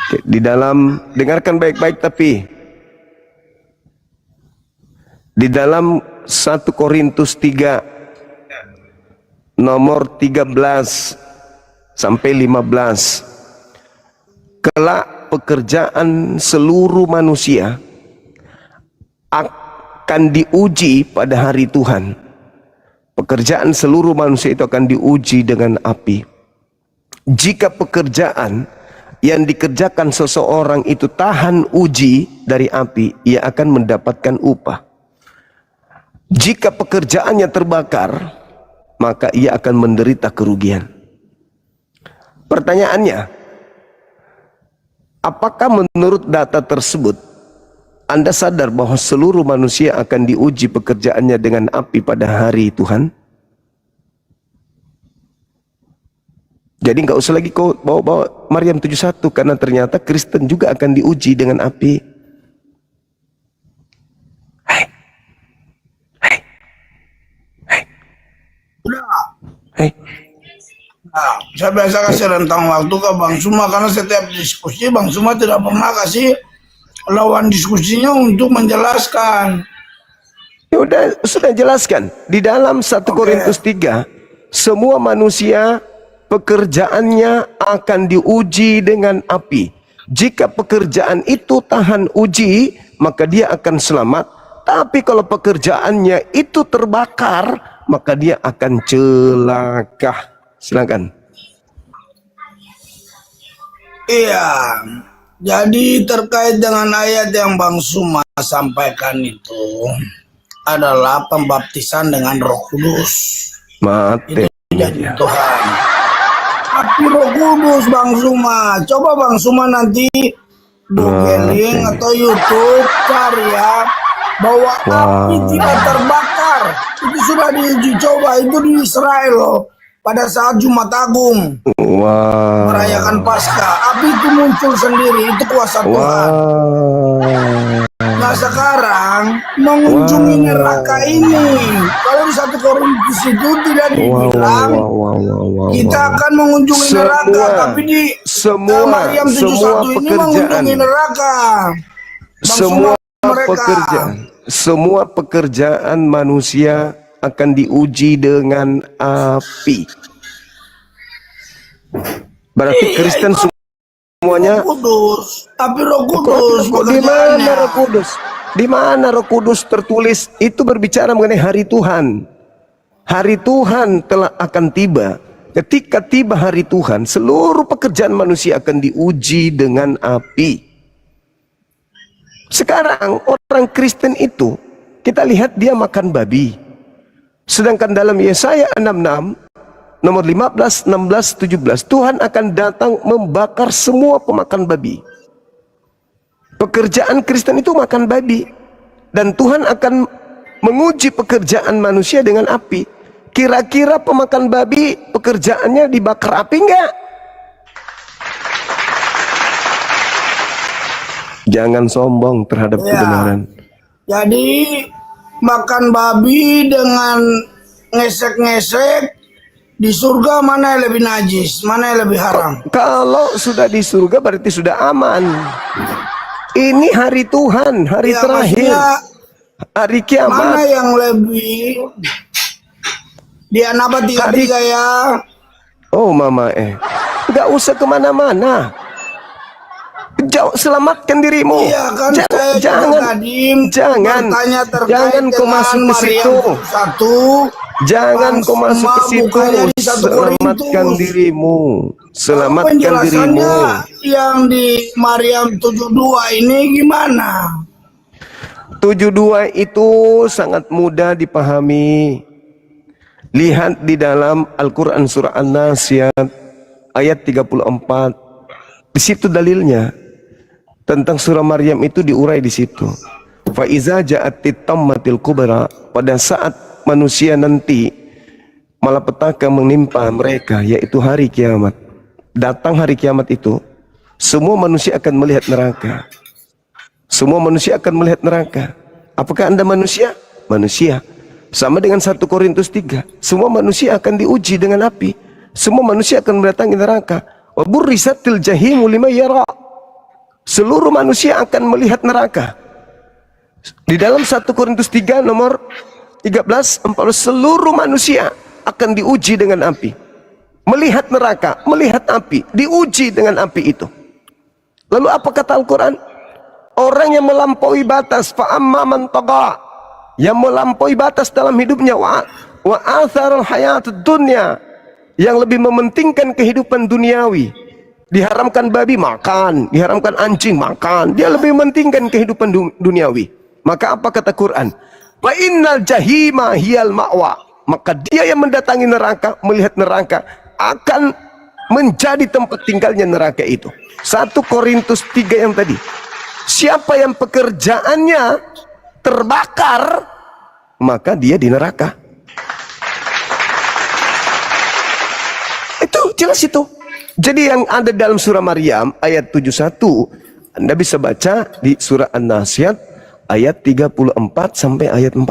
Oke, di dalam, dengarkan baik-baik tapi di dalam 1 Korintus 3 nomor 13 sampai 15, kelak pekerjaan seluruh manusia akan diuji pada hari Tuhan. Pekerjaan seluruh manusia itu akan diuji dengan api. Jika pekerjaan yang dikerjakan seseorang itu tahan uji dari api, ia akan mendapatkan upah. Jika pekerjaannya terbakar, maka ia akan menderita kerugian. Pertanyaannya, apakah menurut data tersebut Anda sadar bahwa seluruh manusia akan diuji pekerjaannya dengan api pada hari Tuhan? Jadi nggak usah lagi kau bawa-bawa Maryam 71, karena ternyata Kristen juga akan diuji dengan api. Hei. Nah, saya biasa kasih rentang waktu ke Bang Suma karena setiap diskusi Bang Suma tidak pernah kasih lawan diskusinya untuk menjelaskan. Ya udah, sudah jelaskan. Di dalam 1 Korintus 3, semua manusia pekerjaannya akan diuji dengan api. Jika pekerjaan itu tahan uji, maka dia akan selamat. Tapi kalau pekerjaannya itu terbakar, maka dia akan celaka. Silakan. Iya, jadi terkait dengan ayat yang Bang Suma sampaikan itu adalah pembaptisan dengan Roh Kudus. Mati. Jadi Tuhan. Tapi Roh Kudus Bang Suma, coba Bang Suma nanti googling atau YouTube cari ya, bahwa api tidak terbakar. Itu sudah diuji coba, itu di Israel loh. Pada saat Jumat Agung merayakan Paskah, api itu muncul sendiri, itu kuasa Tuhan. Nah sekarang mengunjungi neraka ini, kalau di 1 Korintus itu tidak dibilang kita akan mengunjungi neraka, tapi di Maryam 71 ini mengunjungi neraka. Semua pekerjaan manusia akan diuji dengan api. Berarti Kristen semuanya Kudus, tapi Roh Kudus di mana Roh Kudus? Di mana Roh Kudus tertulis? Itu berbicara mengenai hari Tuhan. Hari Tuhan telah akan tiba. Ketika tiba hari Tuhan, seluruh pekerjaan manusia akan diuji dengan api. Sekarang orang Kristen itu kita lihat dia makan babi. Sedangkan dalam Yesaya 66 nomor 15, 16, 17, Tuhan akan datang membakar semua pemakan babi. Pekerjaan Kristen itu makan babi, dan Tuhan akan menguji pekerjaan manusia dengan api. Kira-kira pemakan babi pekerjaannya dibakar api enggak? Jangan sombong terhadap kebenaran. Jadi makan babi dengan ngesek-ngesek di surga, mana yang lebih najis, mana yang lebih haram? Kalau sudah di surga berarti sudah aman. Ini hari Tuhan, hari Ya, terakhir, maksudnya hari mana kiamat. yang lebih dia napa tiga ya? Oh mama nggak usah kemana-mana. Selamatkan dirimu. Iya kan, saya juga Jangan, tadi jangan, bertanya terkait jangan kau dengan masuk ke Maryam situ. 1. Jangan kau masuk ke situ. Bukannya di 1 Selamatkan Korintus. dirimu. Selamatkan Penjelasannya dirimu. yang di Maryam 72 ini gimana? 72 itu sangat mudah dipahami. Lihat di dalam Al-Quran surah An-Naziat ayat 34. Di situ dalilnya tentang surah Maryam itu diurai di situ. Fa iza ja'atit tammatil kubra, pada saat manusia nanti malapetaka menimpa mereka, yaitu hari kiamat. Datang hari kiamat itu, semua manusia akan melihat neraka. Semua manusia akan melihat neraka. Apakah Anda manusia? Manusia. Sama dengan 1 Korintus 3. Semua manusia akan diuji dengan api. Semua manusia akan mendatangi neraka. Wa burrisatil jahimu liman yara. Seluruh manusia akan melihat neraka. Di dalam 1 Korintus 3 nomor 13, 14, seluruh manusia akan diuji dengan api. Melihat neraka, melihat api, diuji dengan api itu. Lalu apa kata Al-Quran? Orang yang melampaui batas, fa'amma man tagha, yang melampaui batas dalam hidupnya, wa atharal hayatud dunya, yang lebih mementingkan kehidupan duniawi. Diharamkan babi, makan. Diharamkan anjing, makan. Dia lebih mementingkan kehidupan duniawi. Maka apa kata Quran? Wa innal jahima hiyal ma'wa. Maka dia yang mendatangi neraka, melihat neraka, akan menjadi tempat tinggalnya neraka itu. 1 Korintus 3 yang tadi. Siapa yang pekerjaannya terbakar, maka dia di neraka. Itu jelas itu. Jadi yang ada dalam surah Maryam ayat 71, Anda bisa baca di surah An-Naziat ayat 34 sampai ayat 40.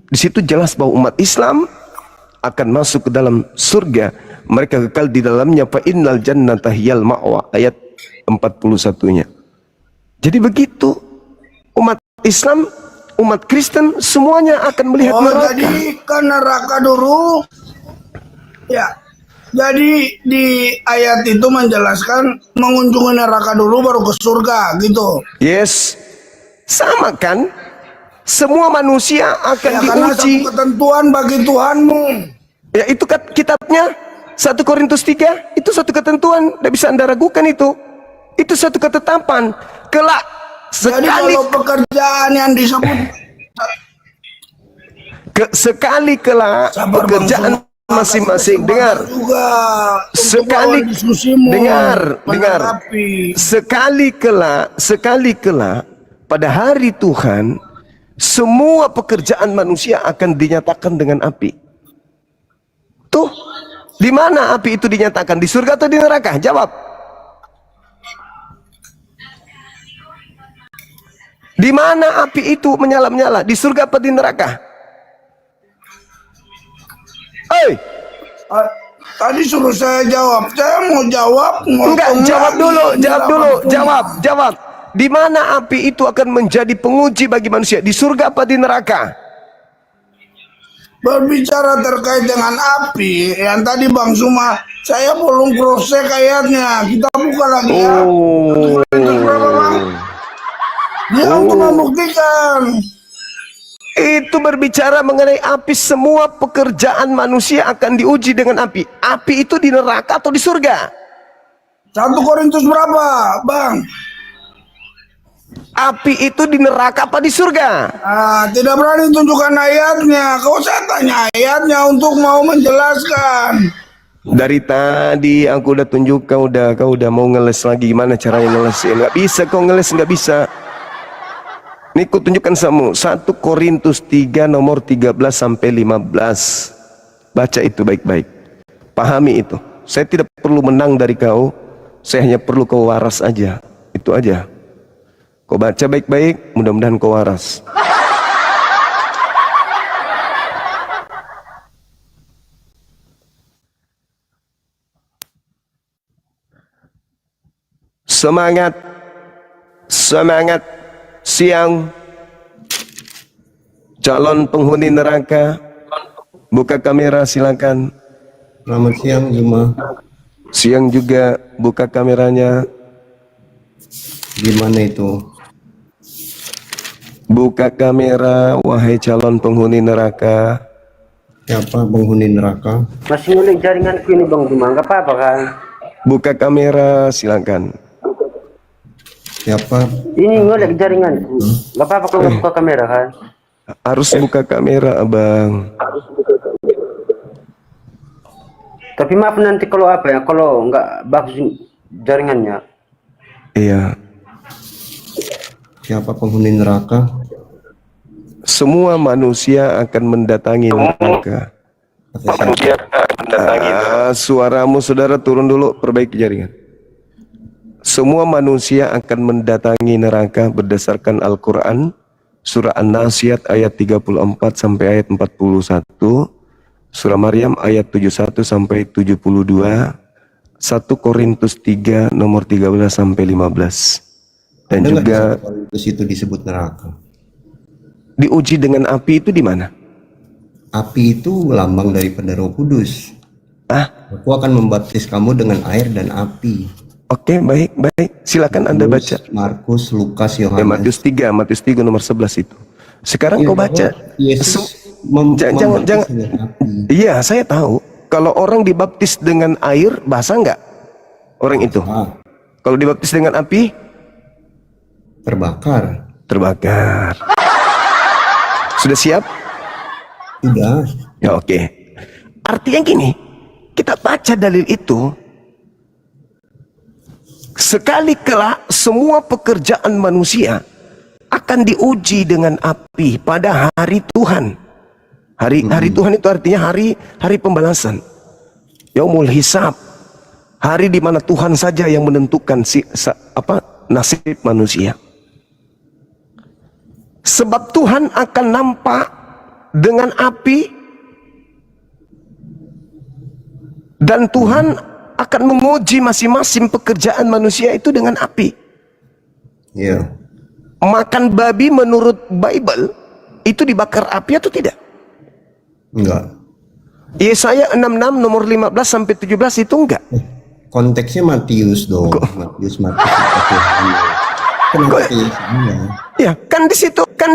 Di situ jelas bahwa umat Islam akan masuk ke dalam surga, mereka kekal di dalamnya, fa innal jannata hiyal ma'wa, ayat 41-nya. Jadi begitu, umat Islam, umat Kristen semuanya akan melihat neraka. Jadi kan neraka dulu. Ya. Jadi di ayat itu menjelaskan mengunjungi neraka dulu baru ke surga gitu. Yes. Sama kan? Semua manusia akan Ya, karena diuji. satu ketentuan bagi Tuhanmu. Ya itu kitabnya 1 Korintus 3, itu satu ketentuan, tidak bisa Anda ragukan itu. Itu satu ketetapan. Kelak Jadi kalau pekerjaan yang disebut sekali kelak pekerjaan masing-masing, dengar juga sekali, dengar sekali kelak pada hari Tuhan, semua pekerjaan manusia akan dinyatakan dengan api. Tuh, di mana api itu dinyatakan? Di surga atau di neraka? Jawab. Di mana api itu menyala-nyala? Di surga apa di neraka? Hei, tadi suruh saya jawab. Saya mau jawab. Enggak, jawab. Di mana api itu akan menjadi penguji bagi manusia? Di surga apa di neraka? Berbicara terkait dengan api, yang tadi Bang Zuma, saya belum proses ayatnya. Kita buka lagi ya. Berapa Bang? Dia untuk membuktikan. Itu berbicara mengenai api, semua pekerjaan manusia akan diuji dengan api. Api itu di neraka atau di surga? 1 Korintus berapa, Bang? Api itu di neraka apa di surga? Tidak berani tunjukkan ayatnya. Kau saya tanya ayatnya untuk mau menjelaskan. Dari tadi aku udah tunjuk, kau udah mau ngeles lagi. Gimana caranya ngeles? Nggak bisa kau ngeles, nggak bisa. Ini aku tunjukkan sama 1 Korintus 3 nomor 13 sampai 15. Baca itu baik-baik. Pahami itu. Saya tidak perlu menang dari kau. Saya hanya perlu kau waras aja. Itu aja. Kau baca baik-baik, mudah-mudahan kau waras. Semangat. Semangat siang. Calon penghuni neraka, buka kamera silakan. Selamat siang Zuma. Siang juga, buka kameranya. Gimana itu? Buka kamera, wahai calon penghuni neraka. Siapa penghuni neraka? Masih ngulik jaringanku ini Bang Zuma, nggak apa-apa kan? Buka kamera silakan. Siapa? Ini ngulik jaringanku, nggak apa-apa kalau nggak buka kamera kan? Harus buka kamera abang. Tapi maaf nanti kalau apa ya, kalau nggak bagus jaringannya. Iya. Siapa penghuni neraka? Semua manusia akan mendatangi neraka. Suaramu saudara turun dulu, perbaiki jaringan. Semua manusia akan mendatangi neraka berdasarkan Al-Quran, surah An-Nasiyat ayat 34 sampai ayat 41, surah Maryam ayat 71 sampai 72, 1 Korintus 3 nomor 13 sampai 15. Dan Ada juga di situ disebut neraka. diuji dengan api itu di mana? Api itu lambang daripada Roh Kudus. Aku akan membaptis kamu dengan air dan api. Oke, baik. Silakan Anda baca. Markus, Lukas, Yohanes. Matius 3 nomor 11 itu. Sekarang kau baca. Yesus Jangan. Iya, saya tahu. Kalau orang dibaptis dengan air, basah nggak? Orang itu. Kalau dibaptis dengan api, terbakar. Sudah siap? Sudah. Ya, oke. Artinya gini, kita baca dalil itu. Sekali kelak semua pekerjaan manusia akan diuji dengan api pada hari Tuhan. Hari Tuhan itu artinya hari pembalasan. Yaumul Hisab. Hari di mana Tuhan saja yang menentukan nasib manusia. Sebab Tuhan akan nampak dengan api dan Tuhan akan menguji masing-masing pekerjaan manusia itu dengan api. Iya. Makan babi menurut Bible itu dibakar api atau tidak? Enggak. Yesaya 66 nomor 15 sampai 17 itu enggak. Konteksnya Matius dong. Matius. Kenapa Ya, kan di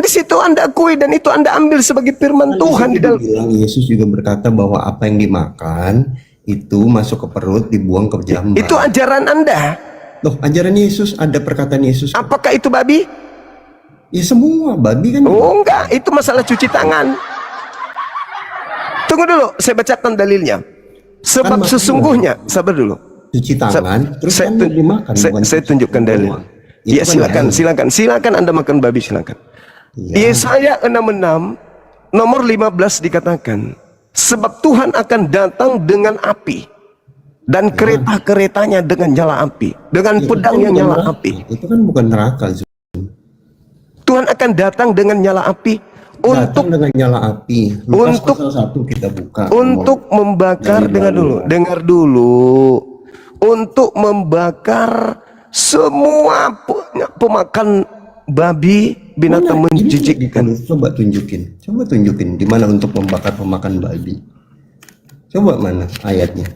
situ Anda akui dan itu Anda ambil sebagai firman Tuhan di dalam. Yesus juga berkata bahwa apa yang dimakan itu masuk ke perut, dibuang ke jamban. Itu ajaran Anda. Loh, ajaran Yesus, ada perkataan Yesus. Apakah itu babi? Ya semua babi kan. Oh enggak, itu masalah cuci tangan. Tunggu dulu, saya bacakan dalilnya. Sebab sesungguhnya, sabar dulu. Cuci tangan, terus kan dimakan. Saya tunjukkan dalil. Iya, silakan Anda makan babi, silakan. Yesaya 66 nomor 15 dikatakan, sebab Tuhan akan datang dengan api dan kereta-keretanya dengan nyala api, dengan pedang yang nyala api. Itu kan bukan neraka. Tuhan akan datang dengan nyala api untuk Lukas pasal 1 kita buka. Untuk membakar, dengar dulu. Untuk membakar semua pemakan babi, binatang menjijikkan. Coba tunjukin di mana untuk membakar pemakan babi. Coba mana ayatnya?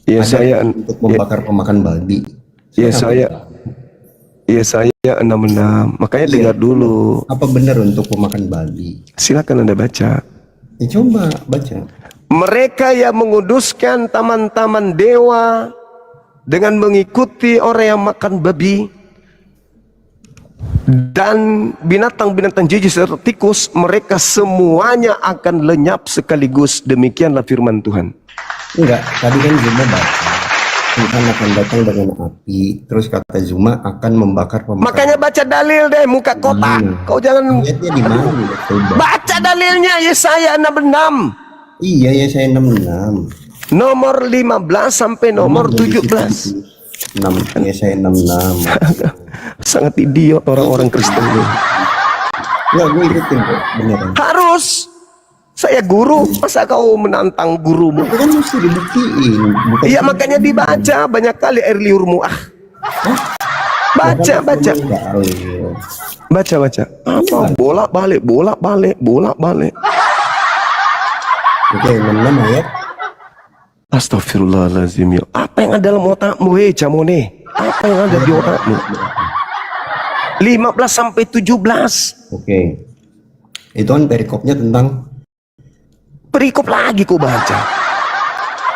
Yesaya untuk membakar pemakan babi. Yesaya 66. Makanya dengar dulu. Apa benar untuk pemakan babi? Silakan Anda baca. Ya, coba baca. Mereka yang menguduskan taman-taman dewa dengan mengikuti orang yang makan babi dan binatang-binatang jijik serta tikus, mereka semuanya akan lenyap sekaligus. Demikianlah firman Tuhan. Enggak, tadi kan Zuma baca Tuhan akan datang dengan api, terus kata Zuma akan membakar pemakan. Makanya baca dalil deh, muka kotak. Kau jangan ayatnya di mana? Baca dalilnya, Yesaya 66. Iya, Yesaya 66. Nomor 15 sampai nomor 17. Yesaya 66. Sangat idiot orang-orang Kristen ini. Enggak, gue ikutin kok, beneran. Harus. Saya guru, masa kau menantang gurumu? Itu kan mesti dibuktiin. Iya, makanya dibaca banyak kali air liurmu. Baca, baca. Dalil. Baca, baca. Apa? Bolak-balik, bolak-balik, bolak-balik. Oke, 66 ayat. Astagfirullahaladzim ya. Apa yang ada dalam otakmu, hei Camone? Apa yang ada di otakmu? 15 sampai 17. Oke. Itu kan perikopnya tentang Perikop lagi kau baca.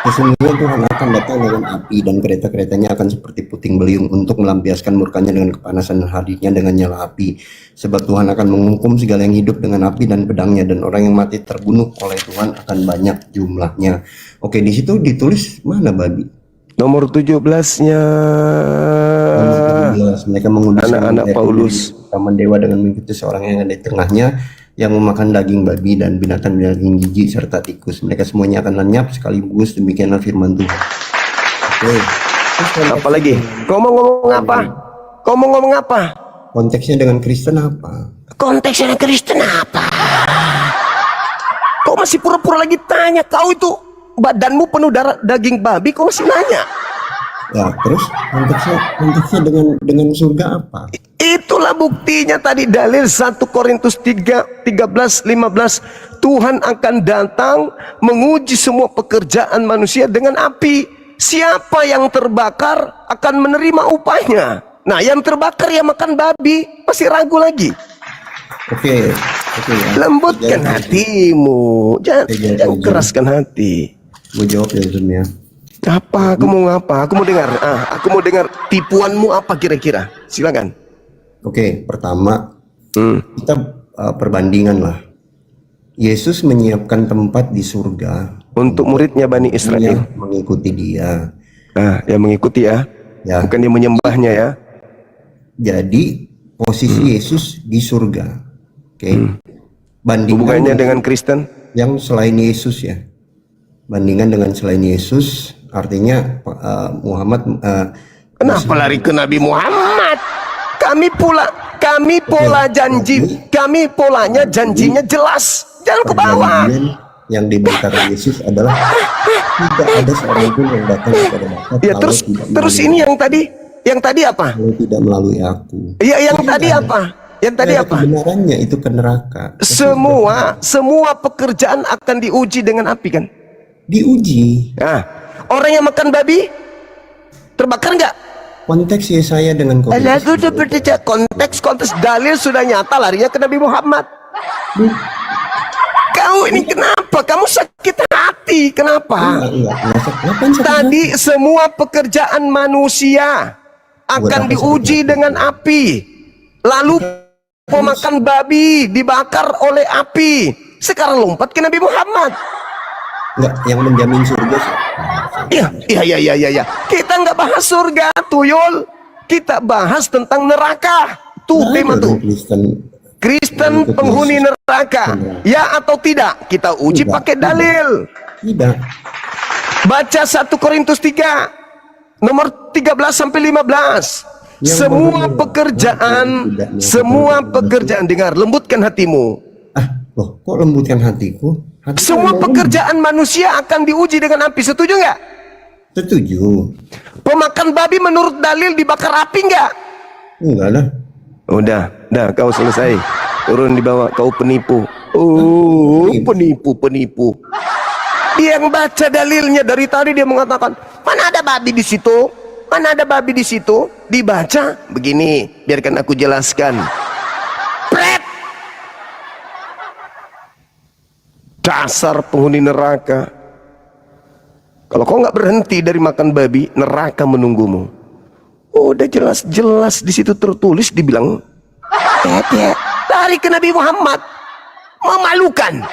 sesungguhnya Tuhan akan datang dengan api dan kereta-keretanya akan seperti puting beliung untuk melampiaskan murkanya dengan kepanasan dan hadirnya dengan nyala api. Sebab Tuhan akan menghukum segala yang hidup dengan api dan pedangnya, dan orang yang mati terbunuh oleh Tuhan akan banyak jumlahnya. Oke, di situ ditulis mana babi? Nomor 17-nya. Mereka mengundang anak-anak Paulus, taman dewa dengan mengikuti seorang yang ada di tengahnya, yang memakan daging babi dan binatang daging jijik serta tikus. Mereka semuanya akan lenyap sekaligus. Demikianlah firman Tuhan. Oke. Apa lagi? Kau mau ngomong apa? Kau mau ngomong apa? Konteksnya dengan Kristen apa? Konteksnya dengan Kristen apa? Kau masih pura-pura lagi tanya. Kau itu badanmu penuh darah daging babi. Kau masih nanya. Ya, terus konteksnya dengan surga apa? Itulah buktinya tadi dalil 1 Korintus 3, 13, 15. Tuhan akan datang menguji semua pekerjaan manusia dengan api. Siapa yang terbakar akan menerima upahnya. Nah, yang terbakar ya makan babi. Masih ragu lagi? Oke. Lembutkan hatimu. Jangan keraskan hati. Gue jawab ya, Zoom ya. Apa? Aku mau ngapa? Aku mau dengar. Aku mau dengar tipuanmu apa kira-kira. Silakan. Oke, pertama kita perbandingan lah. Yesus menyiapkan tempat di surga untuk muridnya Bani Israel mengikuti dia. Yang mengikuti ya. Bukan dia menyembahnya ya. Jadi posisi Yesus di surga. Oke. Hubungannya dengan Kristen yang selain Yesus ya. Bandingkan dengan selain Yesus, artinya Muhammad. Kenapa lari ke Nabi Muhammad? Kami pola janji, kami polanya janjinya jelas. Jangan ke bawah. Yang diberikan Yesus adalah tidak ada seorang pun yang datang kepada Bapa. Ya terus ini yang tadi apa? Kalau tidak melalui aku. Iya, yang tadi apa? Yang tadi apa? Kebenarannya itu ke neraka. Semua pekerjaan akan diuji dengan api kan? Diuji. Orang yang makan babi terbakar nggak? Konteks Yesaya dengan konteks dalil sudah nyata, larinya ke Nabi Muhammad. Kau ini kenapa? Kamu sakit hati. Kenapa? Tadi semua pekerjaan manusia akan diuji dengan api. Lalu pemakan babi dibakar oleh api. Sekarang lompat ke Nabi Muhammad. Enggak, yang menjamin surga. Iya. Kita nggak bahas surga, tuyul. Kita bahas tentang neraka. Tuh tema tuh. Kristen penghuni neraka. Ya atau tidak? Kita uji pakai dalil. Tidak. Baca 1 Korintus 3 nomor 13 sampai 15. Semua pekerjaan dengar, lembutkan hatimu. Loh, kok lembutkan hatiku? Semua pekerjaan manusia akan diuji dengan api. Setuju nggak? Setuju. Pemakan babi menurut dalil dibakar api nggak? Enggak lah. Udah, kau selesai. Turun di bawah, kau penipu. Penipu. Dia yang baca dalilnya dari tadi dia mengatakan, mana ada babi di situ? Mana ada babi di situ? Dibaca begini, biarkan aku jelaskan. Dasar penghuni neraka. Kalau kau nggak berhenti dari makan babi, neraka menunggumu. Udah jelas-jelas di situ tertulis, dibilang lari ke Nabi Muhammad. Memalukan.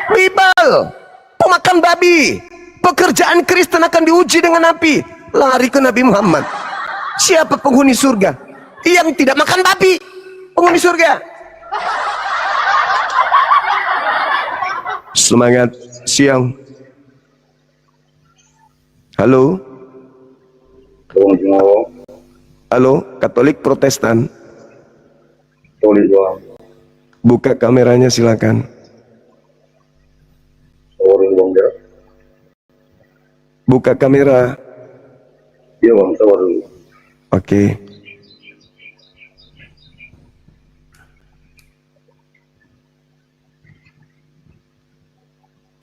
Bibel, pemakan babi. Pekerjaan Kristen akan diuji dengan api. Lari ke Nabi Muhammad. Siapa penghuni surga? Yang tidak makan babi. Penghuni surga. Semangat siang. Halo. Halo, Katolik Protestan. Buka kameranya silakan. Buka kamera. Iya bang, sabar dulu. Oke.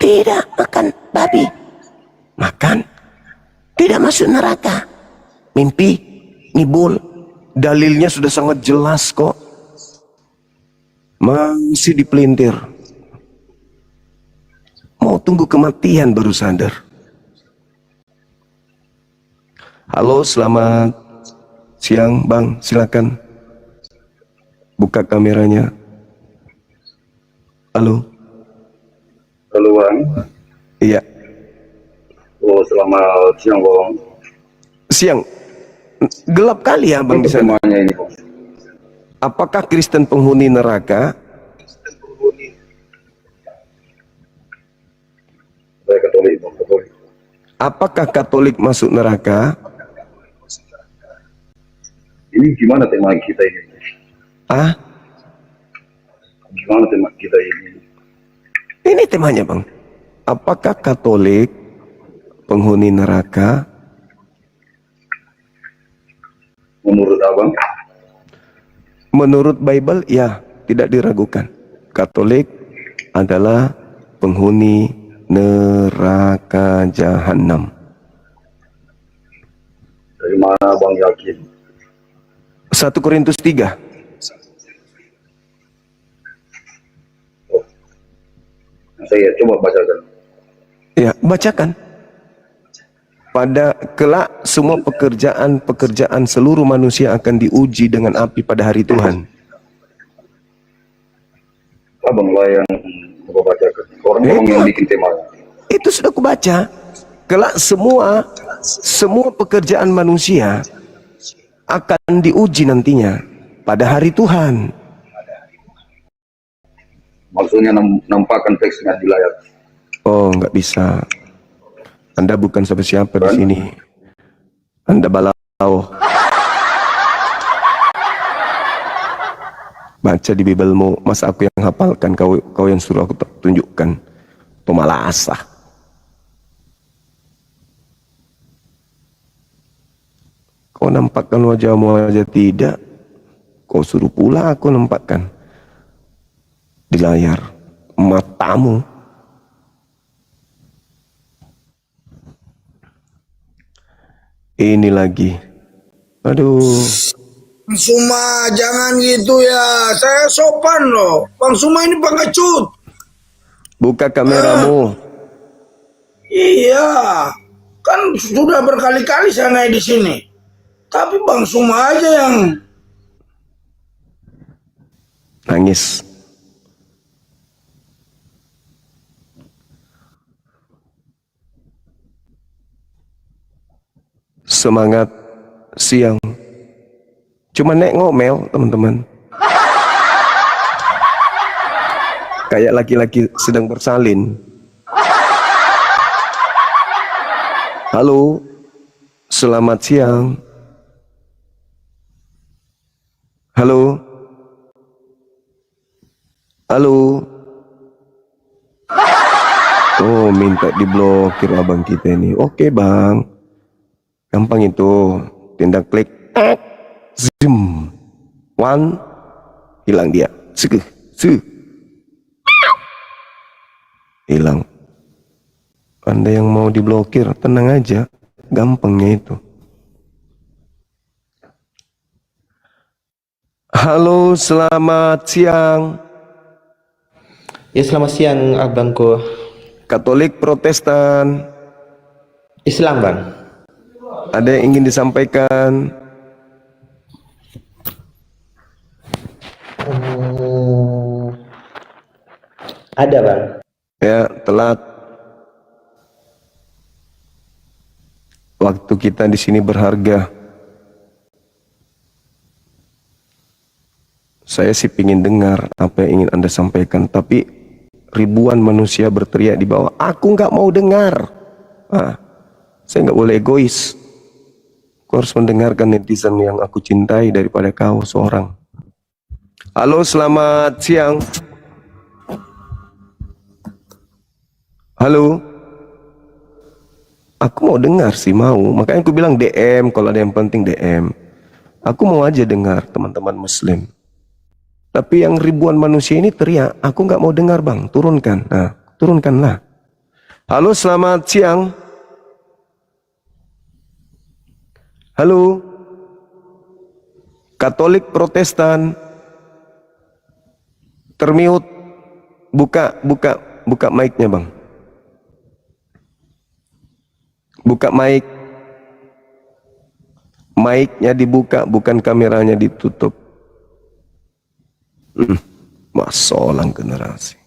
Tidak makan babi. Makan. Tidak masuk neraka. Mimpi. Ngibul. Dalilnya sudah sangat jelas kok. Masih dipelintir. Mau tunggu kematian baru sadar. Halo, selamat siang Bang, silakan buka kameranya. Halo. Halo Bang. Iya. Oh, selamat siang Bang. Siang. Gelap kali ya Bang di sana. Ini, Bang. Apakah Kristen penghuni neraka? Saya Katolik, Bang. Katolik. Apakah Katolik masuk neraka? Ini gimana tema kita ini? Ah? Gimana tema kita ini? Ini temanya Bang. Apakah Katolik penghuni neraka? Menurut Abang? Menurut Bible, ya, tidak diragukan. Katolik adalah penghuni neraka jahanam. Dari mana Abang yakin? 1 Korintus 3. Saya coba bacakan. Ya, bacakan. Pada kelak semua pekerjaan seluruh manusia akan diuji dengan api pada hari Tuhan. Abang lah yang coba bacakan. Orang-orang yang bikin temanya. Itu sudah kubaca. Kelak semua pekerjaan manusia akan diuji nantinya pada hari Tuhan. Maksudnya nampakkan teksnya di layar. Oh, nggak bisa. Anda bukan siapa-siapa di sini. Anda balau. Baca di Biblemu, masa aku yang hafalkan, kau yang suruh aku tunjukkan. Itu malah asah. Kau nampakkan wajahmu aja tidak. Kau suruh pula aku nampakkan di layar matamu. Ini lagi. Aduh. Bang Suma, jangan gitu ya. Saya sopan loh. Bang Suma ini pengecut. Buka kameramu. Iya. Kan sudah berkali-kali saya naik di sini. Tapi Bang Suma aja yang nangis. Semangat siang. Cuma naik ngomel, teman-teman. Kayak laki-laki sedang bersalin. Halo, selamat siang. Halo. Halo. Oh, minta diblokir abang kita ini. Oke, Bang. Gampang itu. Tindak klik. Zoom. One. Hilang dia. Hilang. Anda yang mau diblokir, tenang aja. Gampangnya itu. Halo, selamat siang. Ya, selamat siang abangku. Katolik, Protestan, Islam, Bang. ada yang ingin disampaikan? Ada, Bang. Ya, telat. Waktu kita di sini berharga. Saya sih pingin dengar apa yang ingin Anda sampaikan, tapi ribuan manusia berteriak di bawah, aku nggak mau dengar. Saya nggak boleh egois. Aku harus mendengarkan netizen yang aku cintai daripada kau seorang. Halo, selamat siang. Halo. Aku mau dengar sih, mau. Makanya aku bilang DM, kalau ada yang penting DM. Aku mau aja dengar teman-teman muslim. Tapi yang ribuan manusia ini teriak, aku nggak mau dengar bang, turunkan. Nah, turunkanlah. Halo, selamat siang. Halo, Katolik Protestan, termute, buka mic-nya bang. Buka mic. Mic-nya dibuka, bukan kameranya ditutup. Masolang generasi.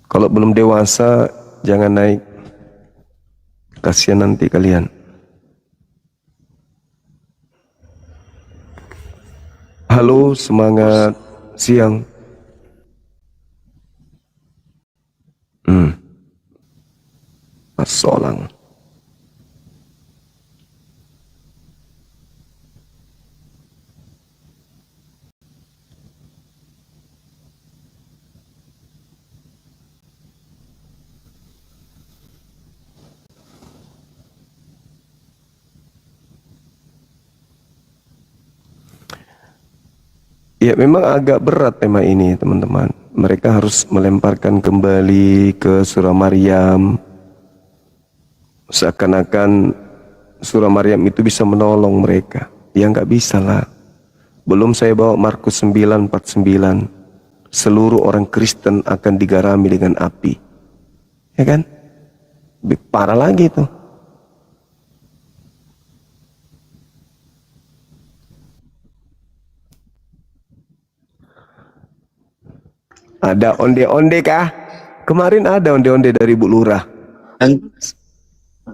Kalau belum dewasa, jangan naik. Kasihan nanti kalian. Halo, semangat siang. Masolang. Ya memang agak berat tema ini teman-teman. Mereka harus melemparkan kembali ke surah Maryam. Seakan-akan surah Maryam itu bisa menolong mereka. Ya nggak bisa lah. Belum saya bawa Markus 9:49. Seluruh orang Kristen akan digarami dengan api. Ya kan? Lebih parah lagi itu. Ada onde-onde kah? Kemarin ada onde-onde dari Bu Lurah.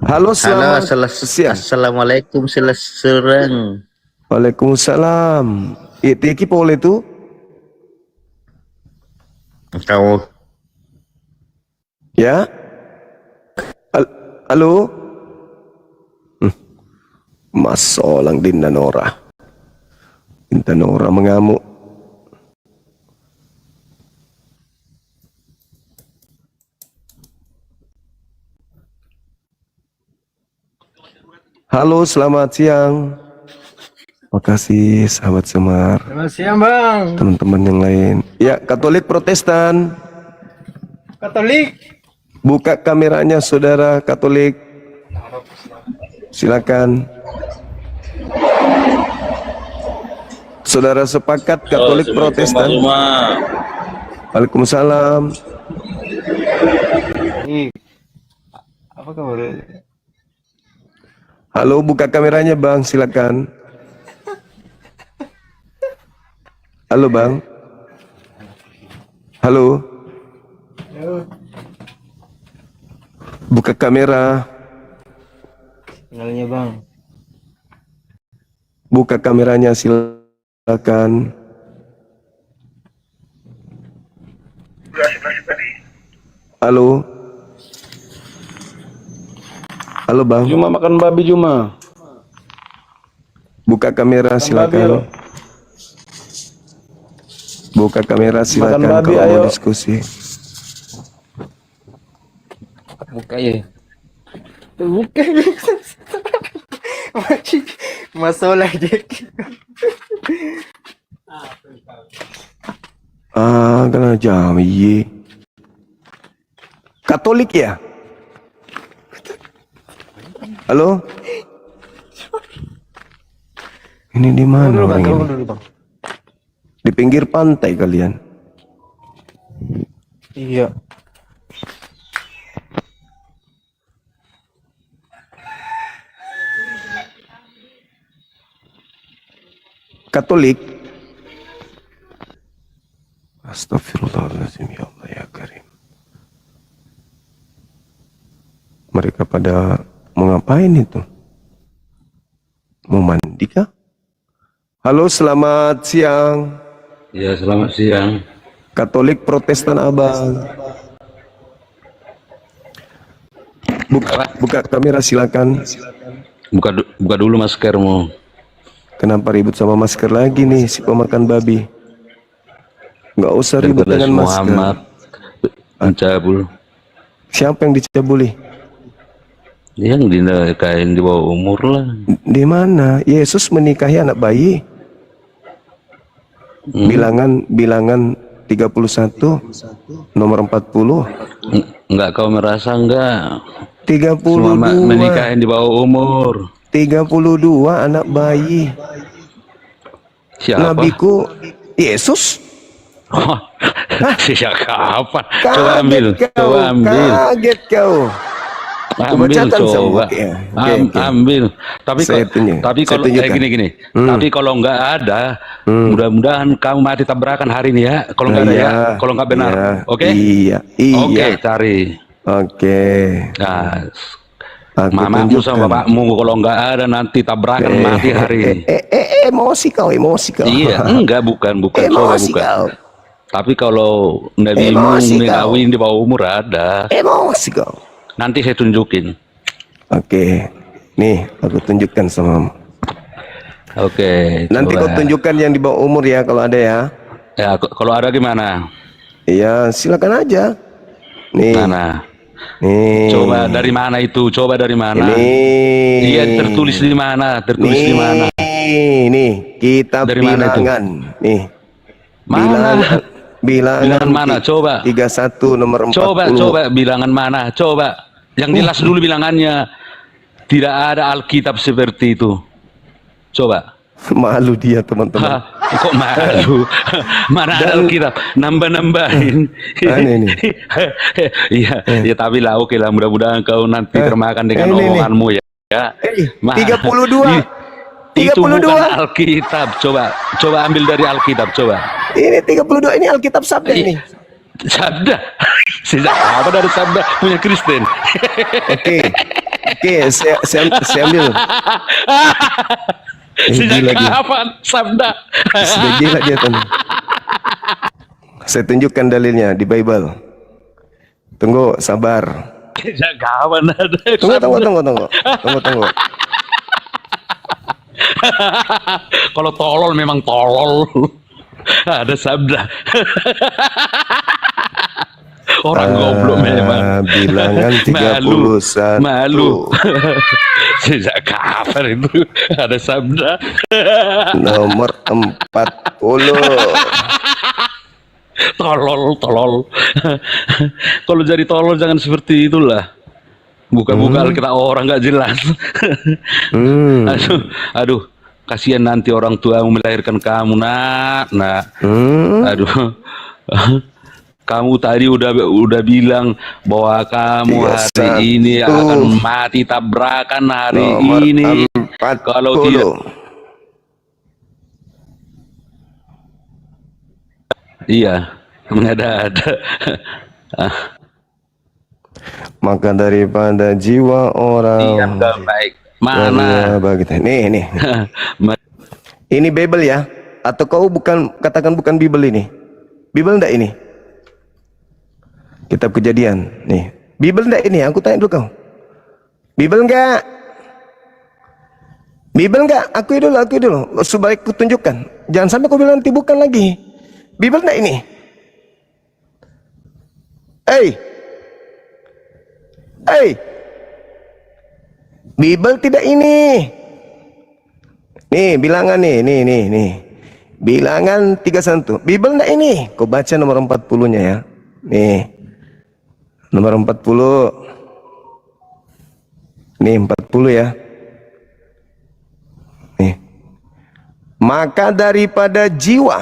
Halo, selamat siang. Assalamualaikum sereng. Waalaikumsalam. Iki boleh tu? Kau. Ya? Halo? Masolang Dinda Nora. Dinda Nora mengamuk. Halo, selamat siang. Makasih sahabat Semar. Selamat siang bang. Teman-teman yang lain. Ya, Katolik Protestan. Katolik. Buka kameranya saudara Katolik. Silakan. Saudara sepakat Katolik Protestan. Waalaikumsalam. Apa kabar? Halo, buka kameranya bang, silakan. Halo bang. Halo. Buka kamera. Sinyalnya bang. Buka kameranya, silakan. Halo. Halo bang. Cuma makan babi cuma. Buka kamera, silakan. Buka kamera, silakan babi, kalau ayo. mau diskusi. Buka ya. Buka. Masalah Jack. Kena jam iya. Katolik ya? Halo? Ini di mana orang ini? Di pinggir pantai kalian? Iya. Katolik? Astagfirullahaladzim, ya Allah ya Karim. Mereka pada mau ngapain itu? Mau mandi kah? Halo, selamat siang. Ya, selamat siang. Katolik Protestan abang. Buka kamera silakan. Buka dulu maskermu. Kenapa ribut sama masker lagi nih si pemakan babi? Nggak usah ribut dengan masker. Muhammad mencabul. Siapa yang dicabuli? Yang dinikahin di bawah umur lah. Di mana? Yesus menikahi anak bayi. Bilangan 31 nomor 40. Enggak, kau merasa enggak? 32 Semua menikahin di bawah umur. 32 anak bayi. Siapa? Nabiku Yesus. Oh, sejak kapan? Kaget Coba ambil, kau, coba ambil. Kaget kau. Ambil, Bacakan coba. semua. Oke, oke. Ambil. Tapi Saya tunjuk. tapi Saya kalau tunjukkan. gini. Tapi kalau nggak ada, mudah-mudahan kamu mati tabrakan hari ini ya. Kalau nggak ada Iya, ya, kalau nggak benar. iya, Oke? iya, Oke, iya. cari. Oke. Nah, Aku mamamu tunjukkan. sama bapakmu kalau nggak ada nanti tabrakan mati hari ini. Emosi kau. Iya, enggak, bukan. Coba Emosi bukan. kau. Tapi kalau nabimu Emosi kau. ngawin di bawah umur ada. Emosi kau. Nanti saya tunjukin. Oke. Nih, aku tunjukkan sama. Oke. Nanti coba. kau tunjukkan yang di bawah umur ya kalau ada ya. Ya, kalau ada gimana? Iya, silakan aja. Nih. Mana? Nih. Coba dari mana itu? Coba dari mana? Ini. Iya, tertulis di mana? Tertulis di mana? Nih, kitab Dari mana itu? bilangan. Nih. Mana? Bilangan mana? Coba. 31 nomor 40. Coba bilangan mana? Coba. Yang jelas dulu bilangannya. Tidak ada Alkitab seperti itu. Coba. Malu dia teman-teman. Kok malu? Mana ada Alkitab? Nambah-nambahin. Ini. Iya, ya tapi lah oke lah, mudah-mudahan kau nanti termakan dengan ini. omonganmu ya. 32. Itu 32. bukan Alkitab. Coba ambil dari Alkitab, coba. Ini 32 ini Alkitab Sabda ini. Sabda. Sejak apa dari Sabda punya Kristen? Oke, saya ambil. Sejak gila dia. kapan Sabda? Sudah gila dia teman. Saya tunjukkan dalilnya di Bible. Tunggu, sabar. Sejak kapan ada Tunggu. Kalau tolol memang tolol. Ada Sabda. Orang goblok memang. Bilangan 31. Malu. Sejak kapan itu ada Sabda? Nomor 40. Tolol. Kalau jadi tolol jangan seperti itulah. Buka-buka Alkitab orang nggak jelas. Aduh, kasihan nanti orang tuamu melahirkan kamu, nak. Aduh. Kamu tadi udah bilang bahwa kamu hari ini akan mati tabrakan hari ini. Kalau tidak, iya, ada. Maka daripada jiwa orang yang gak baik mana? Nih. Ini Bible ya? Atau kau katakan bukan Bible ini? Bible enggak ini? Kitab Kejadian. Nih, Bible enggak ini? Aku tanya dulu kau. Bible enggak? Bible enggak? Aku dulu. Supaya aku tunjukkan. Jangan sampai kau bilang nanti bukan lagi. Bible enggak ini? Bible tidak ini. Nih, bilangan nih. Bilangan 31. Bible enggak ini? Kau baca nomor 40-nya ya. Nih. Nomor 40. Nih 40 ya. Nih. Maka daripada jiwa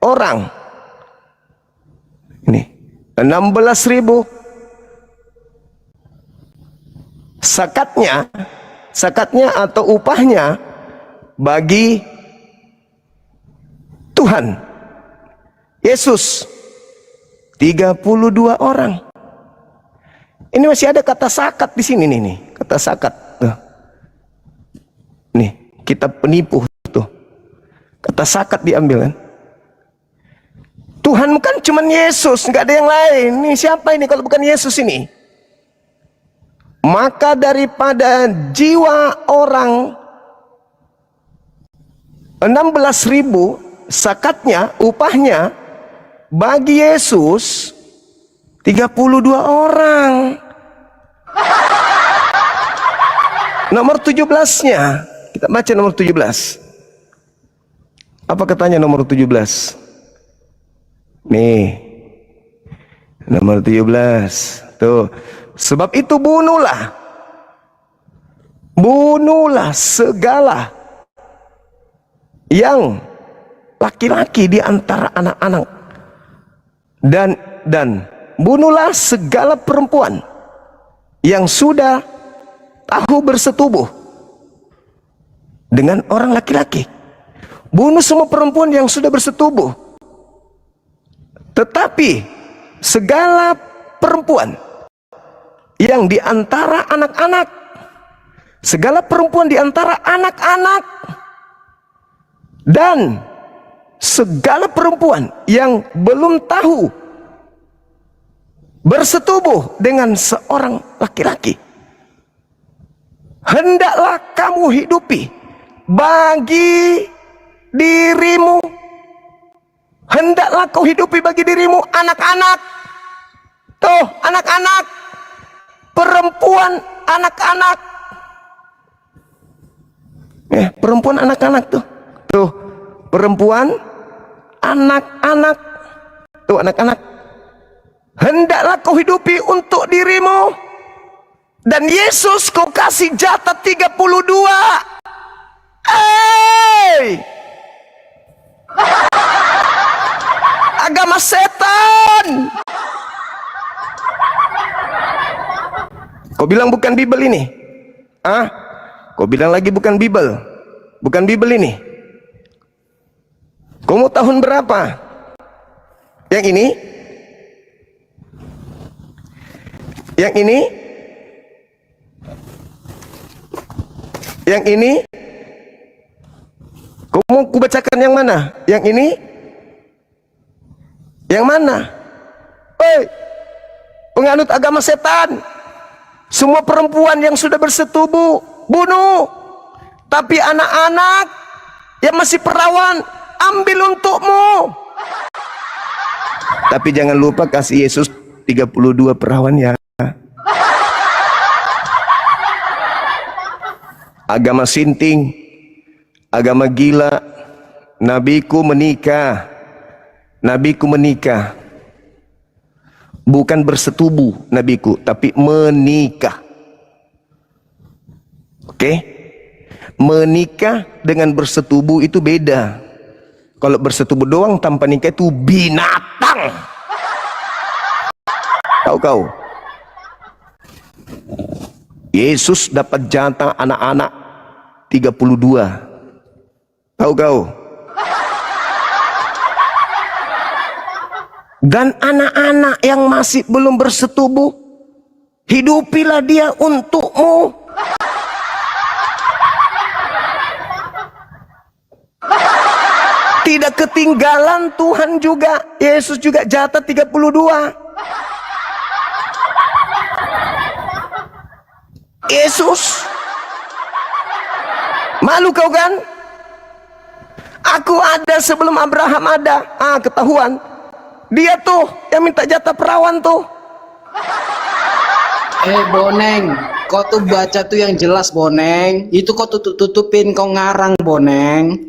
orang ini 16.000 sakatnya atau upahnya bagi Tuhan Yesus 32 orang. Ini masih ada kata sakat di sini nih, kata sakat. Nih, kitab penipu tuh. Kata sakat diambil kan. Tuhan kan cuman Yesus, nggak ada yang lain. Nih siapa ini kalau bukan Yesus ini? Maka daripada jiwa orang 16.000 sakatnya, upahnya bagi Yesus 32 orang. Nomor 17-nya. Kita baca nomor 17. Apa katanya nomor 17? Nih. Nomor 17. Tuh. Sebab itu bunuhlah. Bunuhlah segala yang laki-laki di antara anak-anak. Dan bunuhlah segala perempuan yang sudah tahu bersetubuh dengan orang laki-laki. Bunuh semua perempuan yang sudah bersetubuh. Tetapi segala perempuan yang di antara anak-anak, segala perempuan di antara anak-anak, dan segala perempuan yang belum tahu bersetubuh dengan seorang laki-laki, hendaklah kamu hidupi bagi dirimu. Hendaklah kau hidupi bagi dirimu anak-anak. Tuh, anak-anak, perempuan anak-anak. Perempuan anak-anak tuh. Tuh, perempuan anak-anak. Tuh, anak-anak. Hendaklah kau hidupi untuk dirimu. Dan Yesus kau kasih jatah 32. Agama setan. Kau bilang bukan Bible ini? Kau bilang lagi bukan Bible. Bukan Bible ini. Kau mau tahun berapa? Yang ini? Yang ini? Yang ini? Kau mau kubacakan yang mana? Yang ini? Yang mana? Penganut agama setan. Semua perempuan yang sudah bersetubuh bunuh. Tapi anak-anak yang masih perawan ambil untukmu. Tapi jangan lupa kasih Yesus 32 perawan ya. Agama sinting, agama gila. Nabiku menikah. Nabiku menikah. Bukan bersetubuh nabiku, tapi menikah. Oke? Menikah dengan bersetubuh itu beda. Kalau bersetubuh doang tanpa nikah itu binatang. Tahu kau? Yesus dapat jatah anak-anak 32. Tahu kau? Dan anak-anak yang masih belum bersetubuh, hidupilah dia untukmu. Tidak ketinggalan Tuhan juga. Yesus juga jatah 32. Yesus. Malu kau kan? Aku ada sebelum Abraham ada. Ketahuan. Dia tuh yang minta jatah perawan tuh. Boneng, kau tuh baca tuh yang jelas, Boneng. Itu kau tutupin, kau ngarang, Boneng.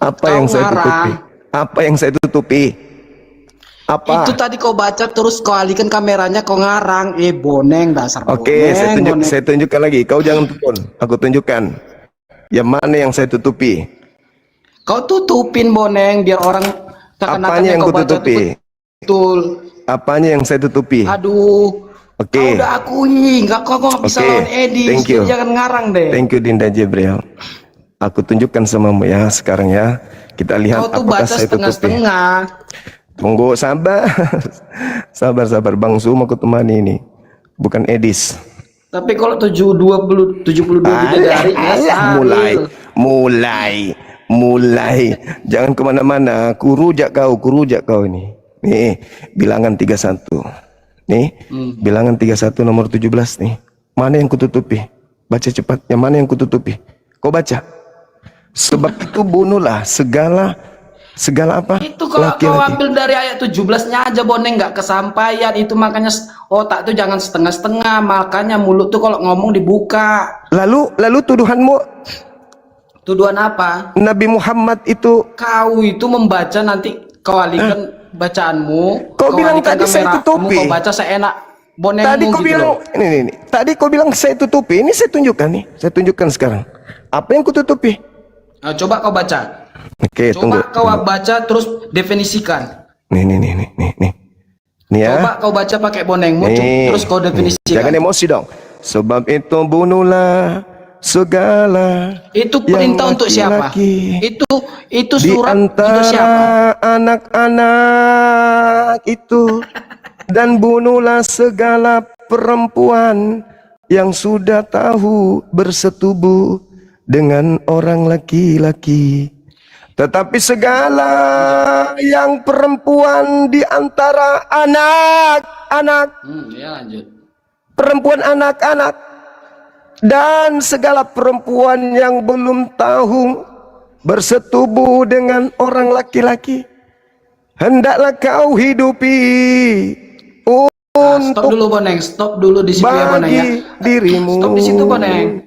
Apa yang saya tutupi? Apa yang saya tutupi? Apa? Itu tadi kau baca terus kau alihkan kameranya, kau ngarang. Boneng, dasar Oke, Boneng. saya tunjukkan lagi. Kau jangan telepon. Aku tunjukkan. Yang mana yang saya tutupi? Kau tutupin, Boneng, biar orang apanya yang kau tutupi? Betul. Apanya yang saya tutupi? Aduh. Oke. Kau udah akui, kau nggak bisa lawan Edi. Thank you. Jangan ngarang deh. Thank you Dinda Jibril. Aku tunjukkan samamu ya sekarang ya. Kita lihat Kau tuh apakah baca saya tutupi. setengah-setengah. Tunggu, sabar. Sabar Bang Zoom aku temani ini. Bukan Edis. Tapi kalau 72 bidadari mulai. Jangan kemana-mana. Kurujak kau ini. Nih, bilangan 31. Nih, bilangan 31 nomor 17 nih. Mana yang kututupi? Baca cepat. Yang mana yang kututupi? Kau baca. Sebab itu bunuhlah segala Segala apa? Itu kalau kau ambil dari ayat 17-nya aja Boneng, nggak kesampaian itu, makanya otak tuh jangan setengah-setengah, makanya mulut tuh kalau ngomong dibuka. Lalu tuduhanmu? Tuduhan apa? Nabi Muhammad itu, kau itu membaca, nanti kau alihkan bacaanmu. Kau bilang tadi saya tutupi. Kau baca seenak Bonengmu tadi kau gitu bilang loh. ini. Tadi kau bilang saya tutupi. Ini saya tunjukkan nih. Saya tunjukkan sekarang. Apa yang kututupi? Nah, coba kau baca. Oke, Coba tunggu. kau baca terus definisikan. Nih. Nih ya. Coba kau baca pakai Bonengmu terus kau definisikan. Jangan emosi dong. Sebab itu bunuhlah segala. Itu perintah untuk siapa? Itu surat untuk siapa? Anak-anak itu, dan bunuhlah segala perempuan yang sudah tahu bersetubuh dengan orang laki-laki. Tetapi segala yang perempuan di antara anak-anak, Ya lanjut. perempuan anak-anak, dan segala perempuan yang belum tahu bersetubuh dengan orang laki-laki, hendaklah kau hidupi Stop dulu Boneng, stop dulu di situ ya Boneng ya. dirimu. Stop di situ Boneng.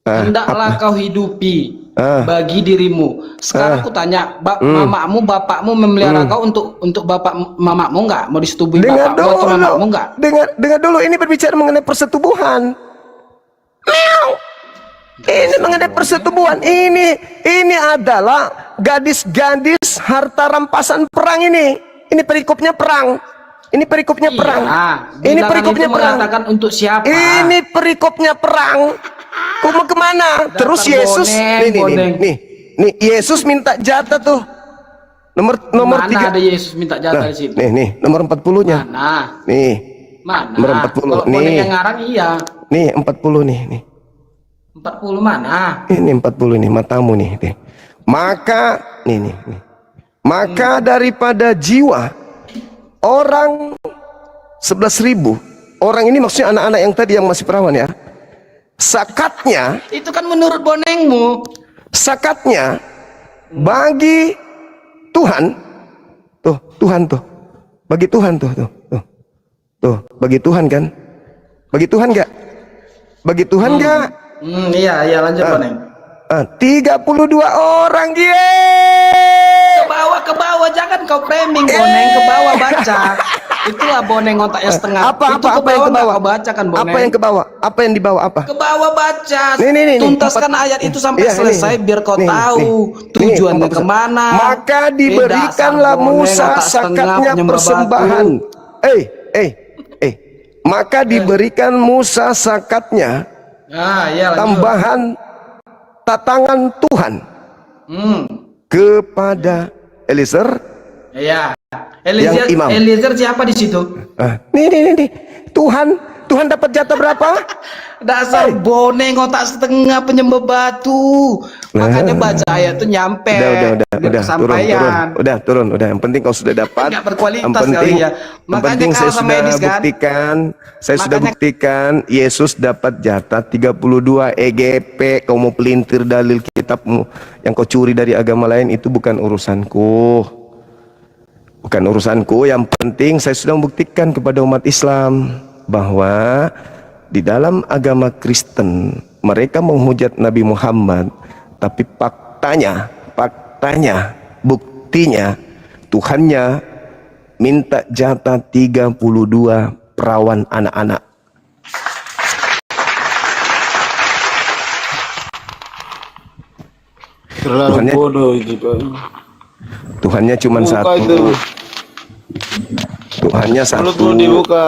Hendaklah kau hidupi bagi dirimu. Sekarang aku tanya, mamamu, bapakmu memelihara kau untuk bapak mamamu enggak? Mau disetubuhi bapakmu atau mamamu enggak? Dengar dulu, ini berbicara mengenai persetubuhan. Ini mengenai persetubuhan. Ini adalah gadis-gadis harta rampasan perang ini. Ini perikopnya perang. Ini perikopnya perang. Ini perikopnya perang. Mengatakan untuk siapa? Ini perikopnya perang. Kau mau kemana? Terus Yesus, nih, Yesus minta jatah tuh. Nomor Mana 3. ada Yesus minta jatah di situ? Nih, nomor 40-nya. Mana? Nih. Mana? Nomor 40. Kalau Nih. Boneng yang ngarang iya. Nih, 40 nih. 40 mana? Ini 40 nih, matamu nih. Maka nih. Maka daripada jiwa orang 11.000 orang ini, maksudnya anak-anak yang tadi yang masih perawan ya. Sakatnya, itu kan menurut Bonengmu. Sakatnya bagi Tuhan. Tuhan tuh. Bagi Tuhan tuh. Bagi Tuhan kan? Bagi Tuhan enggak? Bagi Tuhan enggak? Iya, lanjut Boneng. 32 orang dia. Ke bawah, jangan kau framing Boneng, ke bawah baca. Itulah Boneng otaknya setengah. Apa yang ke bawah? Kau baca kan Boneng. Apa yang ke bawah? Apa yang di bawah apa? Ke bawah baca. Nih, tuntaskan ayat itu sampai selesai biar kau tahu tujuannya kemana. Maka diberikanlah Musa sakatnya persembahan. Maka diberikan Musa sakatnya tambahan tatangan Tuhan kepada Eliezer. Iya. Yang imam. Eliezer siapa di situ? Nih. Tuhan dapat jatah berapa? Dasar Boneng otak setengah penyembah batu. Makanya baca ayat tuh nyampe. Udah, turun. Yang penting kau sudah dapat. Nggak berkualitas yang penting, kali ya. Yang penting saya sudah buktikan. Saya sudah buktikan Yesus dapat jatah 32 EGP. Kau mau pelintir dalil kitabmu yang kau curi dari agama lain, itu bukan urusanku. Bukan urusanku. Yang penting saya sudah membuktikan kepada umat Islam bahwa di dalam agama Kristen mereka menghujat Nabi Muhammad, tapi faktanya, buktinya Tuhannya minta jatah 32 perawan anak-anak. Terlalu bodoh gitu. Tuhannya cuma satu. Tuhannya satu. Perlu dibuka.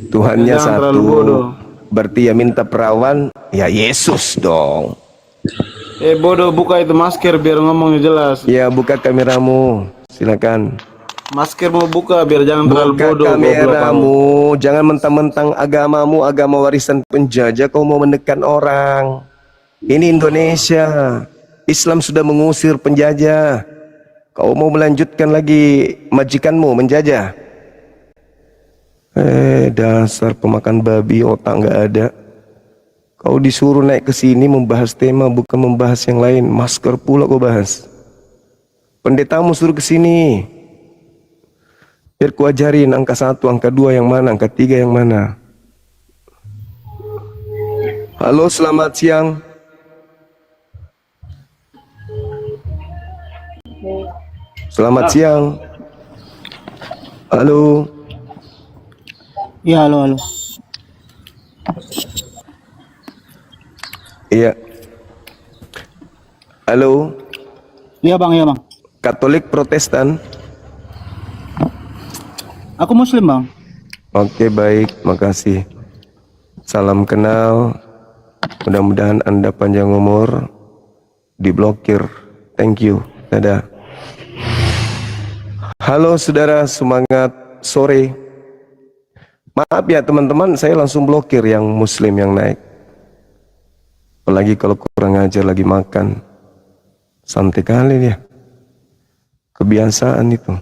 Tuhannya satu. Berarti ya minta perawan, ya Yesus dong. Bodoh, buka itu masker biar ngomongnya jelas. Ya, buka kameramu. Silakan. Masker mau buka biar jangan terlalu bodoh. Buka kameramu. Jangan mentang-mentang agamamu agama warisan penjajah kau mau menekan orang. Ini Indonesia. Islam sudah mengusir penjajah. Kau mau melanjutkan lagi majikanmu menjajah. Dasar pemakan babi, otak nggak ada. Kau disuruh naik ke sini membahas tema, bukan membahas yang lain. Masker pula kau bahas. Pendetamu suruh ke sini. Biar ku ajarin angka 1, angka 2 yang mana, angka 3 yang mana. Halo, selamat siang. Selamat siang. Halo. Ya, halo. Iya. Halo. Iya bang. Katolik Protestan. Aku Muslim bang. Oke, baik, makasih. Salam kenal. Mudah-mudahan Anda panjang umur. Diblokir. Thank you. Dadah. Halo saudara, semangat sore. Maaf ya teman-teman, saya langsung blokir yang Muslim yang naik. Apalagi kalau kurang ajar lagi makan. Santai kali dia. Kebiasaan itu.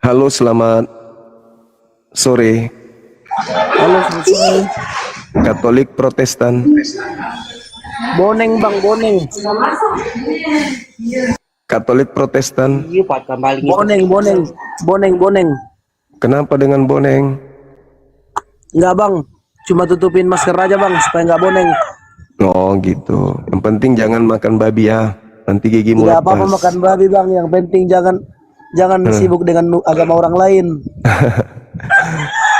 Halo, selamat sore. Halo, selamat sore. Katolik Protestan. Boneng bang, boneng. Katolik Protestan. Boneng. Kenapa dengan boneng? Enggak bang, cuma tutupin masker aja bang, supaya nggak boneng. Oh gitu. Yang penting jangan makan babi ya. Nanti gigimu Tidak lepas. apa-apa makan babi bang, yang penting jangan sibuk dengan agama orang lain.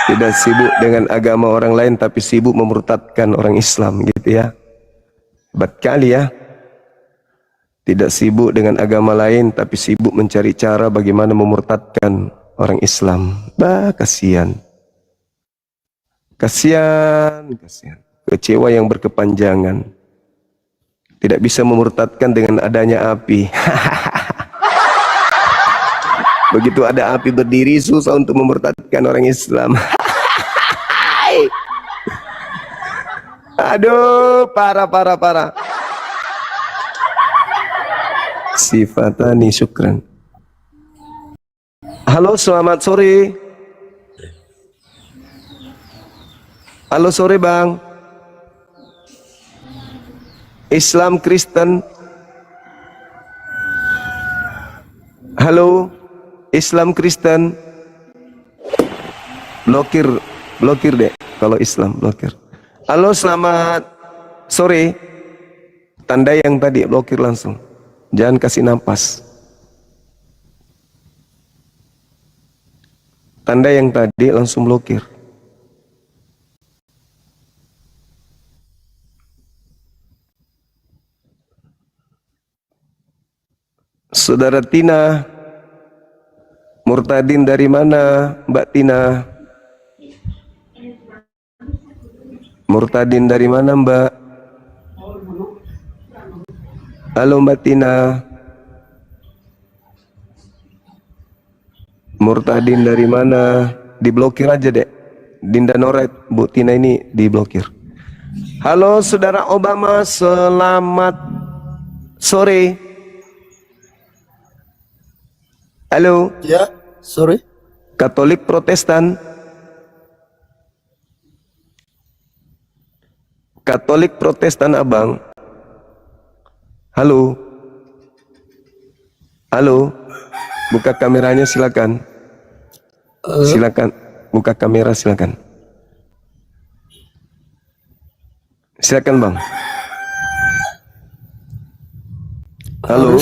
Tidak sibuk dengan agama orang lain, tapi sibuk memurtadkan orang Islam gitu ya. Hebat kali ya. Tidak sibuk dengan agama lain, tapi sibuk mencari cara bagaimana memurtadkan orang Islam. Bah, kasihan. Kasihan. Kecewa yang berkepanjangan. Tidak bisa memurtadkan dengan adanya api. Begitu ada api berdiri, susah untuk memurtadkan orang Islam. Aduh, parah. Sifatani syukran. Halo, selamat sore. Halo, sore bang. Islam Kristen. Halo, Islam Kristen. Blokir deh kalau Islam, blokir. Halo, selamat sore. Tanda yang tadi blokir langsung. Jangan kasih nafas. Tanda yang tadi langsung blokir. Saudara Tina, murtadin dari mana, Mbak Tina? Murtadin dari mana, Mbak? Halo Mbak Tina. Murtadin dari mana? Diblokir aja deh. Dinda Noret, Bu Tina ini diblokir. Halo Saudara Obama, selamat sore. Halo. Ya, sore. Katolik Protestan. Katolik Protestan abang. Halo. Buka kameranya silakan. Silakan. Buka kamera silakan. Silakan bang. Halo.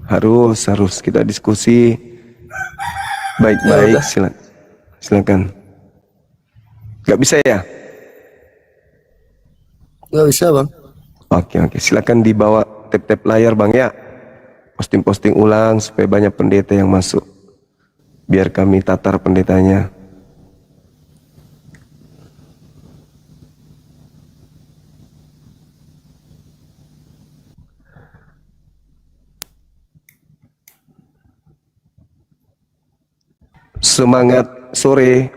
Harus kita diskusi baik-baik. Silakan. Gak bisa ya? Gak bisa bang. Oke, silakan dibawa tap layar bang ya. Posting ulang supaya banyak pendeta yang masuk. Biar kami tatar pendetanya. Semangat sore.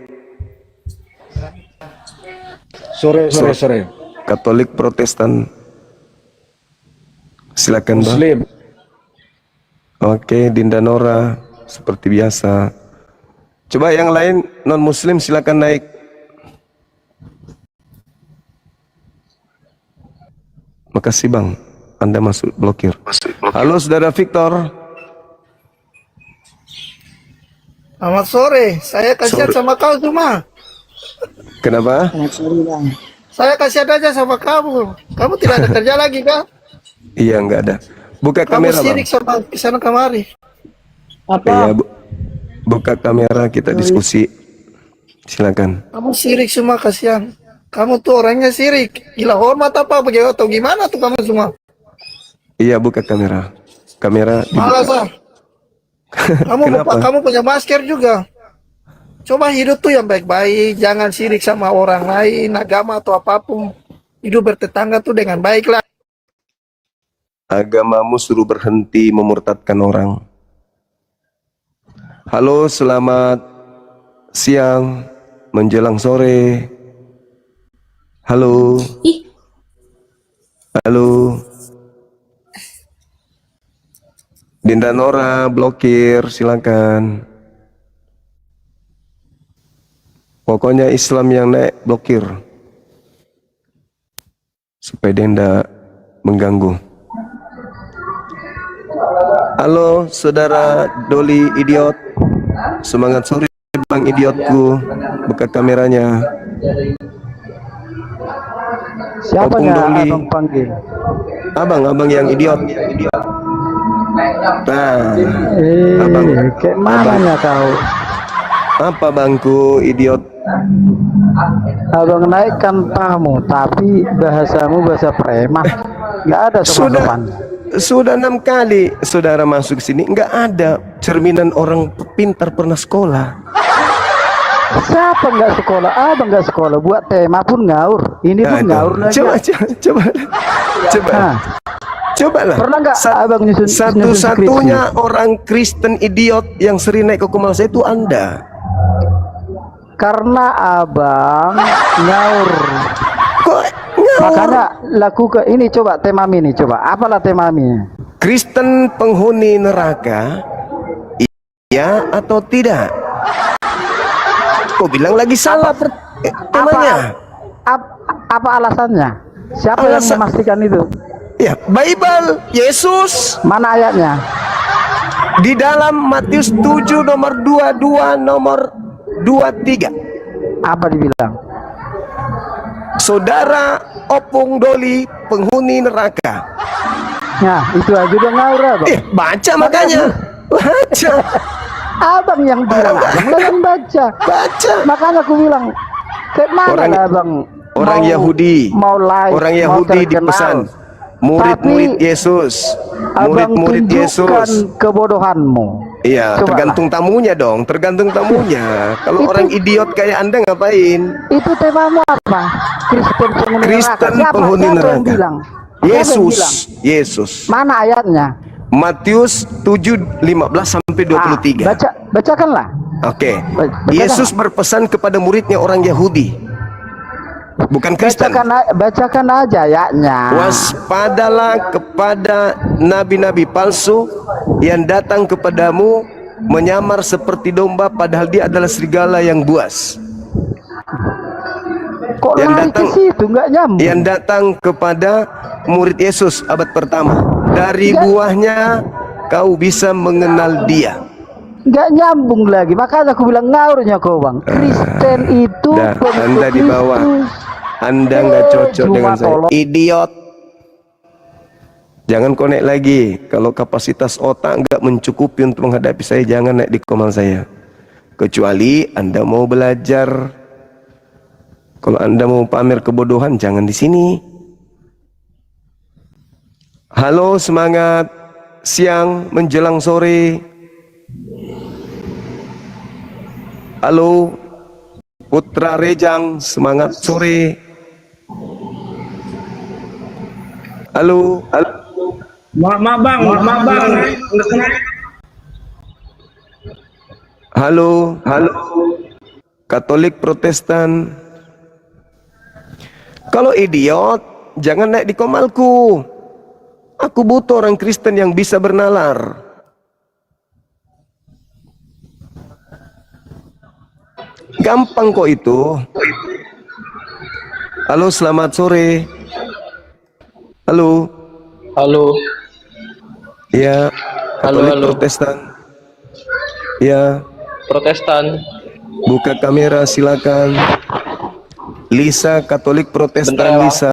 Sore. Katolik Protestan. Silakan bang. Muslim. Oke, Dinda Nora seperti biasa. Coba yang lain non Muslim silakan naik. Makasih bang. Anda masuk blokir. Halo saudara Victor. Selamat sore, saya kasihan Sore. sama kau cuma. Kenapa? Saya kasihan aja sama kamu. Kamu tidak ada kerja lagi kan? Iya, enggak ada. Buka Kamu kamera, Bang. sirik sama kesana kemari. Iya, buka kamera, kita diskusi. Silakan. Kamu sirik semua, kasihan. Kamu tuh orangnya sirik. Gila hormat apa begitu atau gimana tuh kamu semua? Iya, buka kamera. Kamera Malas ah. Kamu Kenapa? kamu punya masker juga. Coba hidup tuh yang baik-baik, jangan sirik sama orang lain, agama atau apapun. Hidup bertetangga tuh dengan baik lah. Agamamu suruh berhenti memurtadkan orang. Halo, selamat siang menjelang sore. Halo. Halo. Dinda Nora blokir, silakan. Pokoknya Islam yang naik blokir supaya dia tidak mengganggu. Halo saudara Doli idiot, semangat sore bang idiotku, buka kameranya. Siapa Opung yang Doli. abang panggil? Abang yang idiot. Nah, abang. Kayak mananya kau? Apa bangku idiot? Abang naikkan tamu, tapi bahasamu bahasa preman. Nggak ada sopan-sopan. Sudah 6 kali saudara masuk sini, nggak ada cerminan orang pintar pernah sekolah. Siapa nggak sekolah? Abang nggak sekolah. Buat tema pun ngaur. Ini pun ngaur lagi. Cobalah. Pernah nggak abang nyusun Satu-satunya orang Kristen idiot yang sering naik ke kumal saya itu Anda. Karena abang ngaur. Kok ngaur? Makanya lakukan ini, coba tema ini, coba. Apalah tema ini? Kristen penghuni neraka, iya atau tidak? Kok bilang lagi salah temanya? Apa alasannya? Siapa yang memastikan itu? Ya, Bible, Yesus. Mana ayatnya? Di dalam Matius 7 nomor 22 nomor 23. Apa dibilang? Saudara Opung Doli penghuni neraka. Nah, itu aja udah ngaur abang. Baca makanya. Baca. Abang yang bilang, abang lah yang baca. Makanya aku bilang, kayak mana lah abang? Orang Yahudi. Mau live, Orang mau Yahudi terkenal. dipesan. Murid-murid Yesus. Murid-murid Yesus. Kebodohanmu. Iya, Cobalah. tergantung tamunya dong, tergantung tamunya. Kalau orang idiot kayak Anda ngapain? Itu temamu apa? Kristen penghuni neraka. Siapa yang bilang? Siapa yang Yesus. bilang? Yesus. Mana ayatnya? Matius 7:15 sampai 23. Bacakanlah. Oke. Yesus berpesan kepada muridnya orang Yahudi. Bukan Kristen. Bacakan aja ayatnya. Waspadalah kepada nabi-nabi palsu yang datang kepadamu menyamar seperti domba padahal dia adalah serigala yang buas. Kok lari ke situ, nggak nyambung? Yang datang kepada murid Yesus abad pertama. Dari buahnya kau bisa mengenal dia. Nggak nyambung lagi. Makanya aku bilang ngaurnya kau bang. Kristen itu Anda di bawah. Anda nggak cocok dengan saya. Idiot. Jangan connect lagi. Kalau kapasitas otak nggak mencukupi untuk menghadapi saya, jangan naik di komal saya. Kecuali Anda mau belajar. Kalau Anda mau pamer kebodohan, jangan di sini. Halo, semangat siang menjelang sore. Halo, Putra Rejang, semangat sore. Halo. Maaf bang. Halo. Katolik Protestan. Kalau idiot, jangan naik di komalku. Aku butuh orang Kristen yang bisa bernalar. Gampang kok itu. Halo, selamat sore. Halo. Halo. Ya. Halo, Katolik halo. Protestan. Ya. Protestan. Buka kamera silakan. Lisa Katolik Protestan Bentar ya, Bang. Lisa.